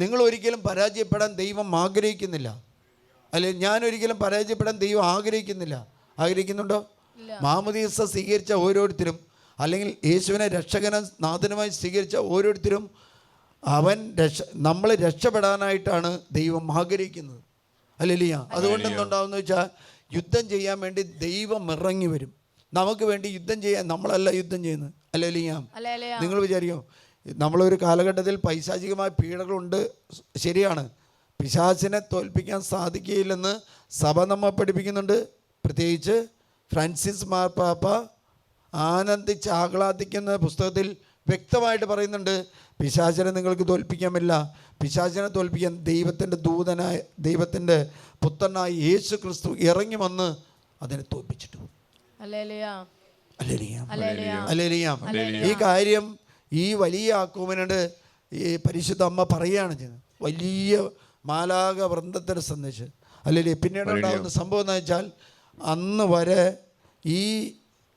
Speaker 2: നിങ്ങൾ ഒരിക്കലും പരാജയപ്പെടാൻ ദൈവം ആഗ്രഹിക്കുന്നില്ല. അല്ലെ, ഞാൻ ഒരിക്കലും പരാജയപ്പെടാൻ ദൈവം ആഗ്രഹിക്കുന്നില്ല. ആഗ്രഹിക്കുന്നുണ്ടോ? മാമോദീസ സ്വീകരിച്ച ഓരോരുത്തരും, അല്ലെങ്കിൽ യേശുവിനെ രക്ഷകനും നാഥനുമായി സ്വീകരിച്ച ഓരോരുത്തരും നമ്മൾ രക്ഷപ്പെടാനായിട്ടാണ് ദൈവം ആഗ്രഹിക്കുന്നത്. ഹല്ലേലൂയ. അതുകൊണ്ട് എന്തുണ്ടാവുമെന്ന് വെച്ചാൽ, യുദ്ധം ചെയ്യാൻ വേണ്ടി ദൈവം ഇറങ്ങി വരും. നമുക്ക് വേണ്ടി യുദ്ധം ചെയ്യാൻ നമ്മളല്ല യുദ്ധം ചെയ്യുന്നത്. ഹല്ലേലൂയ. നിങ്ങൾ വിചാരിക്കും നമ്മളൊരു കാലഘട്ടത്തിൽ പൈശാചികമായ പീഡകളുണ്ട്, ശരിയാണ്. പിശാചിനെ തോൽപ്പിക്കാൻ സാധിക്കുകയില്ലെന്ന് സഭ നമ്മെ പഠിപ്പിക്കുന്നുണ്ട്. പ്രത്യേകിച്ച് ഫ്രാൻസിസ് മാർപ്പാപ്പ ആനന്ദിച്ച് ആഹ്ലാദിക്കുന്ന പുസ്തകത്തിൽ വ്യക്തമായിട്ട് പറയുന്നുണ്ട്, പിശാചിനെ നിങ്ങൾക്ക് തോൽപ്പിക്കാൻ പറ്റില്ല. പിശാചിനെ തോൽപ്പിക്കാൻ ദൈവത്തിൻ്റെ പുത്രനായ യേശു ക്രിസ്തു ഇറങ്ങി വന്ന് അതിനെ തോൽപ്പിച്ചിട്ടു. ഈ കാര്യം ഈ വലിയ ആക്രമണോട് ഈ പരിശുദ്ധ അമ്മ പറയുകയാണ് ചെയ്യുന്നത്. വലിയ മാലാക വൃന്ദത്തിൻ്റെ സന്ദേശം. അല്ലെങ്കിൽ പിന്നീട് ഉണ്ടാകുന്ന സംഭവം എന്ന് വെച്ചാൽ, അന്ന് വരെ ഈ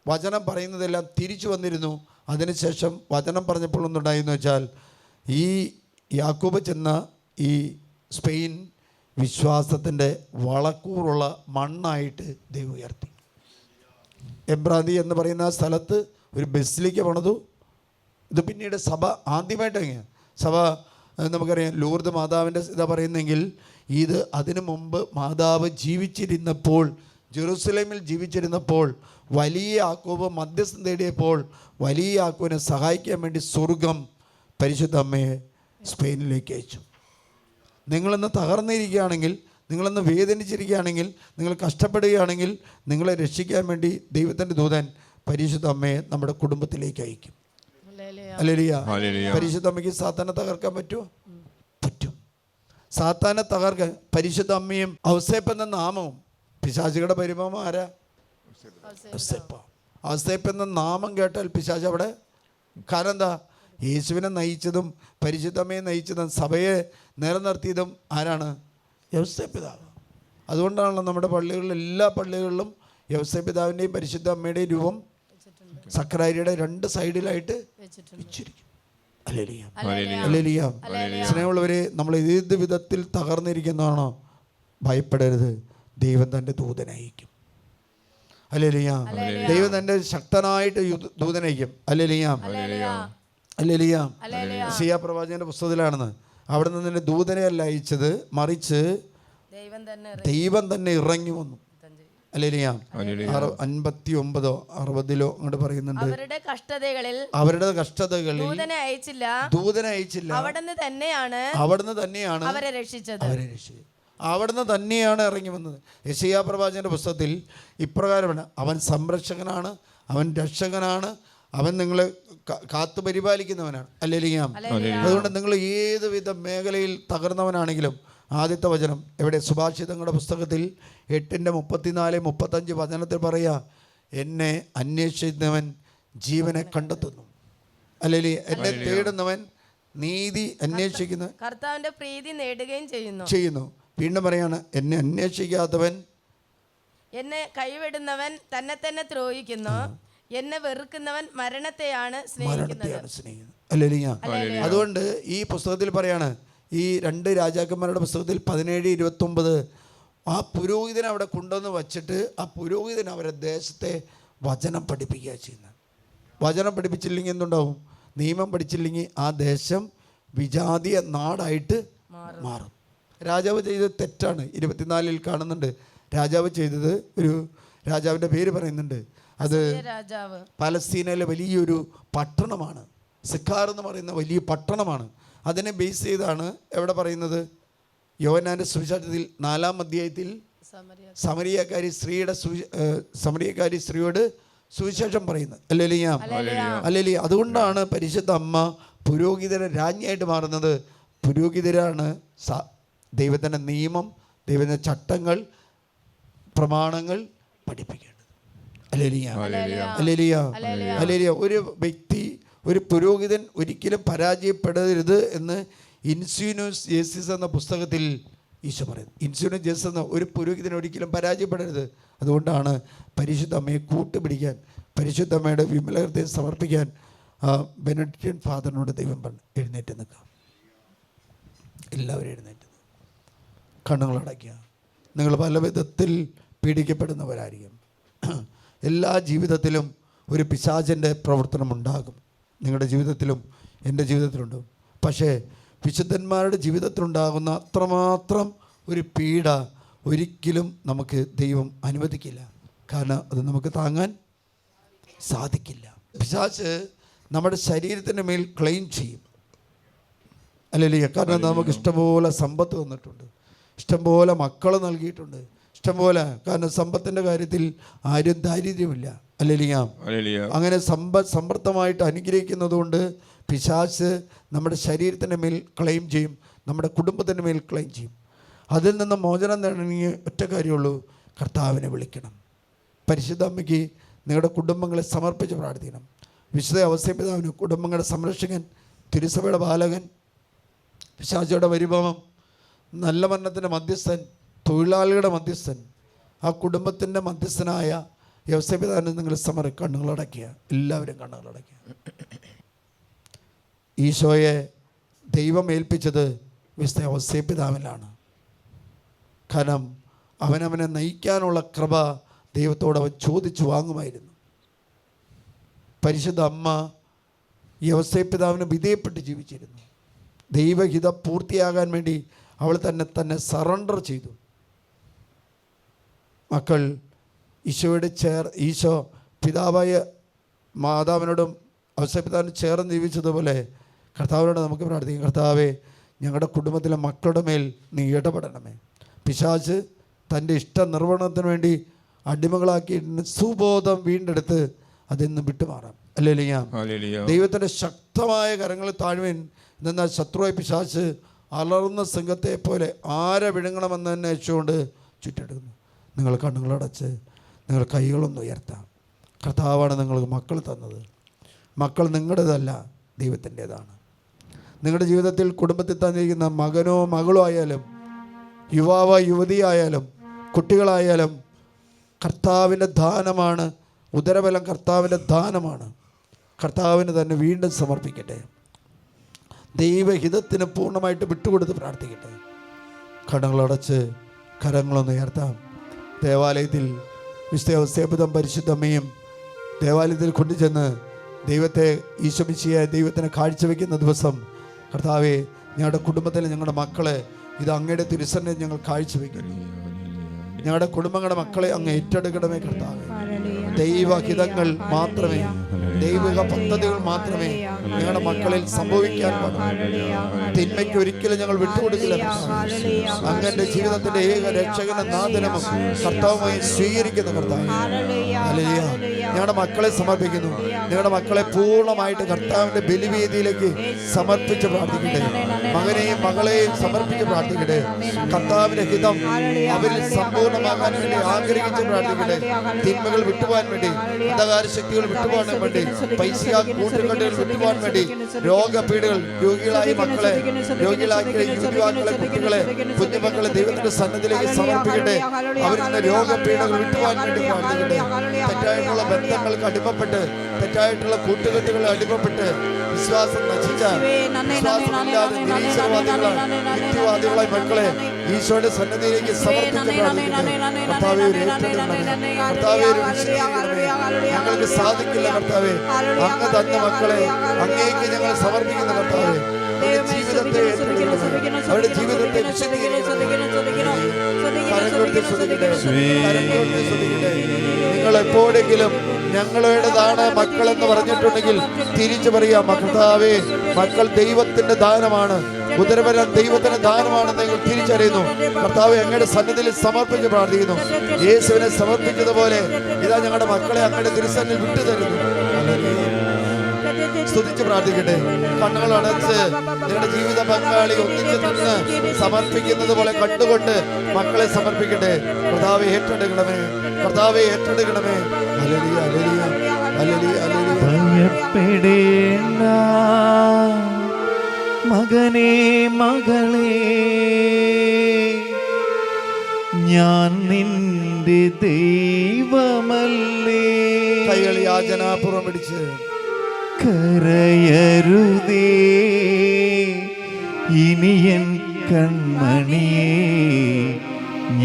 Speaker 2: വചനം പറയുന്നതെല്ലാം തിരിച്ചു വന്നിരുന്നു. അതിനുശേഷം വചനം പറഞ്ഞപ്പോൾ ഒന്നുണ്ടായെന്ന് വെച്ചാൽ, ഈ യാക്കോബ് ചെന്ന ഈ സ്പെയിൻ വിശ്വാസത്തിൻ്റെ വളക്കൂറുള്ള മണ്ണായിട്ട് ദൈവം ഉയർത്തി. എബ്രാന്തി എന്ന് പറയുന്ന സ്ഥലത്ത് ഒരു ബസിലിക്ക പണിതു. ഇത് പിന്നീട് സഭ ആദ്യമായിട്ട് സഭ നമുക്കറിയാം, ലൂർദ് മാതാവിൻ്റെ ഇതാ പറയുന്നെങ്കിൽ, ഇത് അതിനു മുമ്പ് മാതാവ് ജീവിച്ചിരുന്നപ്പോൾ, ജെറുസലേമിൽ ജീവിച്ചിരുന്നപ്പോൾ, വലിയ യാക്കോബ് മധ്യസ്ഥം തേടിയപ്പോൾ വലിയ യാക്കോബിനെ സഹായിക്കാൻ വേണ്ടി സ്വർഗം പരിശുദ്ധ അമ്മയെ സ്പെയിനിലേക്ക് അയച്ചു. നിങ്ങളിന്ന് തകർന്നിരിക്കുകയാണെങ്കിൽ, നിങ്ങളിന്ന് വേദനിച്ചിരിക്കുകയാണെങ്കിൽ, നിങ്ങൾ കഷ്ടപ്പെടുകയാണെങ്കിൽ, നിങ്ങളെ രക്ഷിക്കാൻ വേണ്ടി ദൈവത്തിൻ്റെ ദൂതൻ പരിശുദ്ധ അമ്മയെ നമ്മുടെ കുടുംബത്തിലേക്ക് അയക്കും. ഹല്ലേലൂയ. പരിശുദ്ധ അമ്മയ്ക്ക് സാത്താനെ തകർക്കാൻ പറ്റുമോ? പറ്റും. സാത്താനെ തകർക്കാൻ പരിശുദ്ധ അമ്മയും ഔസേപ്പ് എന്ന നാമവും, പിശാചുകളുടെ പരിമം ആരാ? ഔസേപ്പ് എന്ന നാമം കേട്ടാൽ പിശാച് അവിടെ. കാരണം എന്താ? യേശുവിനെ നയിച്ചതും പരിശുദ്ധ അമ്മയെ നയിച്ചതും സഭയെ നിലനിർത്തിയതും ആരാണ്? യൗസേപ്പ് പിതാവ്. അതുകൊണ്ടാണല്ലോ നമ്മുടെ പള്ളികളിൽ, എല്ലാ പള്ളികളിലും യൗസേപ്പ് പിതാവിൻ്റെയും പരിശുദ്ധ അമ്മയുടെയും രൂപം സക്രാരിയുടെ 2 സൈഡിലായിട്ട് വെച്ചിരിക്കും. Hallelujah, hallelujah. സ്നേഹമുള്ളവരെ, നമ്മൾ ഏത് വിധത്തിൽ തകർന്നിരിക്കുന്നതാണോ, ഭയപ്പെടരുത്. ദൈവം തൻ്റെ ദൂതനയക്കും. ഹല്ലേലൂയ. ദൈവം തൻ്റെ ശക്തനായിട്ട് ദൂതനയക്കും. Hallelujah, hallelujah. യെശയ്യാ പ്രവാചകന്റെ പുസ്തകത്തിലാണെന്ന്. അവിടെ നിന്ന് തന്നെ ദൂതനെ അല്ല അയച്ചത്, മറിച്ച് ദൈവം തന്നെ ഇറങ്ങി വന്നു. ഹല്ലേലൂയ. 59 60 അങ്ങോട്ട് പറയുന്നുണ്ട്, അവരുടെ കഷ്ടതകളിൽ ദൂതനെ അയച്ചില്ല, അവിടുന്ന് തന്നെയാണ് അവരെ രക്ഷിച്ചത്. അവിടുന്ന് തന്നെയാണ് ഇറങ്ങി വന്നത്. യെശയ്യാ പ്രവാചകന്റെ പുസ്തകത്തിൽ ഇപ്രകാരമാണ്, അവൻ സംരക്ഷകനാണ്, അവൻ രക്ഷകനാണ്, അവൻ നിങ്ങളെ കാത്തു പരിപാലിക്കുന്നവനാണ്. ഹല്ലേലൂയ. അതുകൊണ്ട് നിങ്ങൾ ഏതുവിധ മേഖലയിൽ തകർന്നവനാണെങ്കിലും, ആദ്യത്തെ വചനം എവിടെ? സുഭാഷിതങ്ങളുടെ പുസ്തകത്തിൽ 8:34-35 വചനത്തിൽ പറയാ, എന്നെ അന്വേഷിക്കുന്നവൻ ജീവനെ കണ്ടെത്തുന്നു. അല്ലെങ്കിൽ എന്നെ തേടുന്നവൻ നീതി അന്വേഷിക്കുന്ന
Speaker 3: കർത്താവിന്റെ പ്രീതി നേടുകയും
Speaker 2: ചെയ്യുന്നു. വീണ്ടും പറയാണ്, എന്നെ അന്വേഷിക്കാത്തവൻ,
Speaker 3: എന്നെ കൈവിടുന്നവൻ തന്നെ തന്നെ ദ്രോഹിക്കുന്നു, എന്നെ വെറുക്കുന്നവൻ മരണത്തെയാണ് സ്നേഹിക്കുന്നത്.
Speaker 2: അതുകൊണ്ട് ഈ പുസ്തകത്തിൽ പറയാണ്, ഈ 2 രാജാക്കന്മാരുടെ പുസ്തകത്തിൽ 17:29 ആ പുരോഹിതനെ അവിടെ കൊണ്ടുവന്ന് വച്ചിട്ട് ആ പുരോഹിതൻ അവരെ ദേശത്തെ വചനം പഠിപ്പിക്കുക ചെയ്യുന്നത്. വചനം പഠിപ്പിച്ചില്ലെങ്കിൽ എന്തുണ്ടാവും? നിയമം പഠിച്ചില്ലെങ്കിൽ ആ ദേശം വിജാതീയ നാടായിട്ട് മാറും. രാജാവ് ചെയ്തത് തെറ്റാണ്. 24 കാണുന്നുണ്ട്. രാജാവ് ചെയ്തത്, ഒരു രാജാവിൻ്റെ പേര് പറയുന്നുണ്ട്. അത് പലസ്തീനയിലെ വലിയൊരു പട്ടണമാണ്. സിക്കാർ എന്ന് പറയുന്ന വലിയ പട്ടണമാണ്. അതിനെ ബേസ് ചെയ്താണ് എവിടെ പറയുന്നത്? യോഹന്നാന്റെ സുവിശേഷത്തിൽ 4-ാം അധ്യായത്തിൽ സമരിയക്കാരി സ്ത്രീയോട് സുവിശേഷം പറയുന്നത്. അല്ലേലൂയ. അതുകൊണ്ടാണ് പരിശുദ്ധ അമ്മ പുരോഹിതരെ രാജ്ഞിയായിട്ട് മാറുന്നത്. പുരോഹിതരാണ് ദൈവത്തിൻ്റെ നിയമം, ദൈവത്തിൻ്റെ ചട്ടങ്ങൾ, പ്രമാണങ്ങൾ പഠിപ്പിക്കേണ്ടത്. അല്ലേലൂയ. ഒരു വ്യക്തി, ഒരു പുരോഹിതൻ ഒരിക്കലും പരാജയപ്പെടരുത് എന്ന് ഇൻസ്യൂനസ് ജേസിസ് എന്ന പുസ്തകത്തിൽ ഈശോ പറയുന്നു. ഇൻസ്യൂനസ് ജേസിസ് എന്ന ഒരു പുരോഹിതൻ ഒരിക്കലും പരാജയപ്പെടരുത്. അതുകൊണ്ടാണ് പരിശുദ്ധ അമ്മയെ കൂട്ടുപിടിക്കാൻ, പരിശുദ്ധ അമ്മയുടെ വിമല ഹൃദയം സമർപ്പിക്കാൻ ബെനഡിക്റ്റൻ ഫാദറിനോട് ദൈവം പറഞ്ഞു, എഴുന്നേറ്റ് നിൽക്കാം. എല്ലാവരും എഴുന്നേറ്റ് കണ്ണുകളടയ്ക്കുക. നിങ്ങൾ പല വിധത്തിൽ പീഡിക്കപ്പെടുന്നവരായിരിക്കും. എല്ലാ ജീവിതത്തിലും ഒരു പിശാചിൻ്റെ പ്രവർത്തനമുണ്ടാകും. നിങ്ങളുടെ ജീവിതത്തിലും എൻ്റെ ജീവിതത്തിലുണ്ടാകും. പക്ഷേ വിശുദ്ധന്മാരുടെ ജീവിതത്തിലുണ്ടാകുന്ന അത്രമാത്രം ഒരു പീഡ ഒരിക്കലും നമുക്ക് ദൈവം അനുവദിക്കില്ല. കാരണം അത് നമുക്ക് താങ്ങാൻ സാധിക്കില്ല. പിശാച് നമ്മുടെ ശരീരത്തിൻ്റെ മേൽ ക്ലെയിം ചെയ്യും. അല്ലല്ലേ? കാരണം നമുക്ക് ഇഷ്ടംപോലെ സമ്പത്ത് തന്നിട്ടുണ്ട്, ഇഷ്ടംപോലെ മക്കൾ നൽകിയിട്ടുണ്ട്, ഇഷ്ടംപോലെ. കാരണം സമ്പത്തിൻ്റെ കാര്യത്തിൽ ആരും ദാരിദ്ര്യമില്ല. അല്ലല്ലേ? അങ്ങനെ സമൃദ്ധമായിട്ട് അനുഗ്രഹിക്കുന്നത് കൊണ്ട് പിശാച് നമ്മുടെ ശരീരത്തിൻ്റെ മേൽ ക്ലെയിം ചെയ്യും, നമ്മുടെ കുടുംബത്തിൻ്റെ മേൽ ക്ലെയിം ചെയ്യും. അതിൽ നിന്ന് മോചനം നേടണമെങ്കിൽ ഒറ്റ കാര്യമുള്ളൂ, കർത്താവിനെ വിളിക്കണം. പരിശുദ്ധ അമ്മയ്ക്ക് നിങ്ങളുടെ കുടുംബങ്ങളെ സമർപ്പിച്ച് പ്രാർത്ഥിക്കണം. വിശുദ്ധ ഔസേപ്പിതാവിന് കുടുംബങ്ങളുടെ സംരക്ഷകൻ, തിരുസഭയുടെ ബാലകൻ, പിശാചയുടെ പരിഭവം, നല്ല മരണത്തിൻ്റെ മധ്യസ്ഥൻ, തൊഴിലാളികളുടെ മധ്യസ്ഥൻ, ആ കുടുംബത്തിൻ്റെ മധ്യസ്ഥനായ ഔസേപ്പിതാവിന് നിങ്ങൾ കണ്ണുകളടയ്ക്കുക. എല്ലാവരും കണ്ണുകളടയ്ക്കുക. ഈശോയെ ദൈവം ഏൽപ്പിച്ചത് വിശുദ്ധ ഔസേപ്പിതാവിലാണ്. കാരണം അവനവനെ നയിക്കാനുള്ള കൃപ ദൈവത്തോട് അവൻ ചോദിച്ചു വാങ്ങുമായിരുന്നു. പരിശുദ്ധ അമ്മ ഔസേപ്പിതാവിന് വിധേയപ്പെട്ട് ജീവിച്ചിരുന്നു. ദൈവഹിതം പൂർത്തിയാകാൻ വേണ്ടി അവൾ തന്നെ സറണ്ടർ ചെയ്തു. മക്കൾ ഈശോ പിതാവായ മാതാവിനോടും ഔസേപ്പിതാവിനും ചേർന്ന് ജീവിച്ചതുപോലെ കർത്താവിനോട് നമുക്ക് പ്രാർത്ഥിക്കാം. കർത്താവേ, ഞങ്ങളുടെ കുടുംബത്തിലെ മക്കളുടെ മേൽ നീ ഇടപെടണമേ. പിശാച് തൻ്റെ ഇഷ്ട നിർവഹണത്തിന് വേണ്ടി അടിമകളാക്കിയിട്ട് സുബോധം വീണ്ടെടുത്ത് അതിന്ന് വിട്ടുമാറാം. അല്ലേലൂയ. ദൈവത്തിൻ്റെ ശക്തമായ കരങ്ങളിൽ താഴ്വേൻ. എന്നാൽ ശത്രുവായ പിശാച് അലർന്ന സിംഹത്തെ പോലെ ആരെ വിഴുങ്ങണമെന്ന് തന്നെ വെച്ചുകൊണ്ട് ചുറ്റെടുക്കുന്നു. നിങ്ങൾ കണ്ണുകളടച്ച് നിങ്ങൾ കൈകളൊന്ന് ഉയർത്താം. കർത്താവാണ് നിങ്ങൾക്ക് മക്കൾ തന്നത്. മക്കൾ നിങ്ങളുടേതല്ല, ദൈവത്തിൻ്റേതാണ്. നിങ്ങളുടെ ജീവിതത്തിൽ കുടുംബത്തിൽ തന്നിരിക്കുന്ന മകനോ മകളോ ആയാലും, യുവാവോ യുവതിയായാലും, കുട്ടികളായാലും കർത്താവിൻ്റെ ദാനമാണ്. ഉദരബലം കർത്താവിൻ്റെ ദാനമാണ്. കർത്താവിന് തന്നെ വീണ്ടും സമർപ്പിക്കട്ടെ. ദൈവഹിതത്തിന് പൂർണ്ണമായിട്ട് വിട്ടുകൊടുത്ത് പ്രാർത്ഥിക്കട്ടെ. കണ്ണുകളടച്ച് കരങ്ങളൊന്ന് ഉയർത്താം. ദേവാലയത്തിൽ വിശുദ്ധ ഔസേപ്പിതാവ് പരിശുദ്ധമ്മയും ദേവാലയത്തിൽ കൊണ്ടുചെന്ന് ദൈവത്തെ ഈശോമിശിഹായ ദൈവത്തിന് കാഴ്ചവെക്കുന്ന ദിവസം, കർത്താവെ, ഞങ്ങളുടെ കുടുംബത്തിലെ ഞങ്ങളുടെ മക്കളെ ഇത് അങ്ങയുടെ തിരുസന്നിധിയിൽ ഞങ്ങൾ കാഴ്ചവെക്കുന്നു. ഞങ്ങളുടെ കുടുംബങ്ങളുടെ മക്കളെ അങ്ങ് ഏറ്റെടുക്കണമേ കർത്താവെ. ദൈവഹിതങ്ങൾ മാത്രമേ, ദൈവിക പദ്ധതികൾ മാത്രമേ ഞങ്ങളുടെ മക്കളിൽ സംഭവിക്കാൻ പാടുള്ളൂ. തിന്മയ്ക്ക് ഒരിക്കലും ഞങ്ങൾ വിട്ടുകൊടുക്കില്ല. അങ്ങന്റെ ജീവിതത്തിന്റെ ഏക രക്ഷകനും നാഥനും കർത്താവുമായി സ്വീകരിക്കുന്ന കർത്താവ്, ഹല്ലേലൂയ. ഞങ്ങളുടെ മക്കളെ സമർപ്പിക്കുന്നു. ഞങ്ങളുടെ മക്കളെ പൂർണ്ണമായിട്ട് കർത്താവിന്റെ ബലിവേദിയിലേക്ക് സമർപ്പിച്ച് പ്രാർത്ഥിക്കട്ടെ. മകനെയും മകളെയും സമർപ്പിച്ച് പ്രാർത്ഥിക്കട്ടെ. കർത്താവിന്റെ ഹിതം അവരിൽ സമ്പൂർണ്ണമാകാൻ വേണ്ടി ആഗ്രഹിച്ച് പ്രാർത്ഥിക്കട്ടെ. തിന്മകൾ വിട്ടുപോകാൻ വേണ്ടി, അന്ധകാര ശക്തികൾ വിട്ടുപോകാൻ വേണ്ടി, പൈസ കൂട്ടുകെട്ടുകൾ വിട്ടുപോകാൻ വേണ്ടി, രോഗപീഠകൾ, രോഗികളായ മക്കളെ, രോഗികളാക്കിയ യുവാക്കളെ, കുട്ടികളെ, കുഞ്ഞുമക്കളെ ദൈവത്തിന്റെ സന്നിധിയിലേക്ക് സമർപ്പിക്കട്ടെ. അവരിൽ നിന്ന് രോഗപീഠകൾ വിട്ടുപോകാൻ വേണ്ടി പ്രാർത്ഥിക്കട്ടെ. തെറ്റായിട്ടുള്ള ബന്ധങ്ങൾക്ക് അടിമപ്പെട്ട്, തെറ്റായിട്ടുള്ള കൂട്ടുകെട്ടുകൾ അടിമപ്പെട്ട് വിശ്വാസം നശിച്ച, വിശ്വാസമില്ലാതെ നിരീശ്വരവാദികളാൽ, യുക്തിവാദികളാൽ ഉത്തരവാദികളായ മക്കളെ ഈശോയുടെ സന്നിധിയിലേക്ക് സമർപ്പിച്ച് പ്രാർത്ഥിക്കട്ടെ. കർത്താവേ, ഒരു ഏറ്റെടുക്കണമേ. കർത്താവേ, ഒരു വിശദീകരണമേ. ഞങ്ങൾക്ക് സാധിക്കില്ല കർത്താവേ. അങ്ങ് തന്ന മക്കളെ അങ്ങേക്ക് ഞങ്ങൾ സമർപ്പിക്കുന്ന കർത്താവേ. അവരുടെ ജീവിതത്തെ ഏറ്റെടുക്കണമേ. അവരുടെ ജീവിതത്തെ നിങ്ങൾ എപ്പോഴെങ്കിലും ഞങ്ങളുടേതാണ് മക്കളെന്ന് പറഞ്ഞിട്ടുണ്ടെങ്കിൽ തിരിച്ചു പറയാം, കർത്താവേ, മക്കൾ ദൈവത്തിന്റെ ദാനമാണ്, ഉദരവരം ദൈവത്തിന്റെ ദാനമാണെന്ന് നിങ്ങൾ തിരിച്ചറിയുന്നു. കർത്താവേ, അങ്ങയുടെ സന്നിധിയിൽ സമർപ്പിച്ച് പ്രാർത്ഥിക്കുന്നു. യേശുവിനെ സമർപ്പിച്ചതുപോലെ ഇതാ ഞങ്ങളുടെ മക്കളെ അങ്ങയുടെ തിരുസന്നിധിയിൽ വിട്ടുതരുന്നു. സ്തുതിച്ച് പ്രാർത്ഥിക്കട്ടെ. കണ്ണുകൾ അടച്ച് നിങ്ങളുടെ ജീവിത പങ്കാളി ഒന്നിച്ചു നിന്ന് സമർപ്പിക്കുന്നത് പോലെ കണ്ടുകൊണ്ട് മക്കളെ സമർപ്പിക്കട്ടെ. കർത്താവേ, ഏറ്റെടുക്കണമേ. കർത്താവേ, ഏറ്റെടുക്കണമേ. Hallelujah, hallelujah, hallelujah, hallelujah.
Speaker 1: ഭയപ്പെടേണ്ട മകനേ, മകളേ, ഞാൻ നിന്റെ ദൈവമല്ലേ.
Speaker 2: കൈകൾ യാചനാപൂർവം പിടിച്ച്
Speaker 1: കരയരുതേ ഇനിയൻ കൺമണിയേ,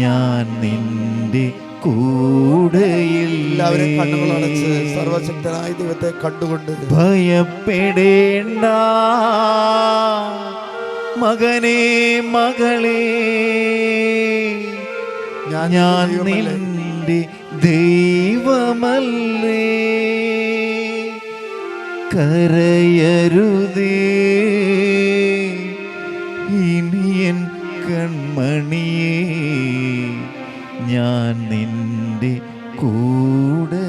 Speaker 1: ഞാൻ നിന്റെ കൂടെയില്ല.
Speaker 2: എല്ലാവരും കണ്ണുകൾ അടച്ച് സർവശക്തനായ ദൈവത്തെ കണ്ടുകൊണ്ട്
Speaker 1: ഭയപ്പെടേണ്ട മകനേ, മകളേ, ഞാൻ നിന്റെ ദൈവമല്ലേ. കരയരുതേ ഇനിയൻ കൺമണിയേ, ഞാൻ നിന്റെ കൂടെ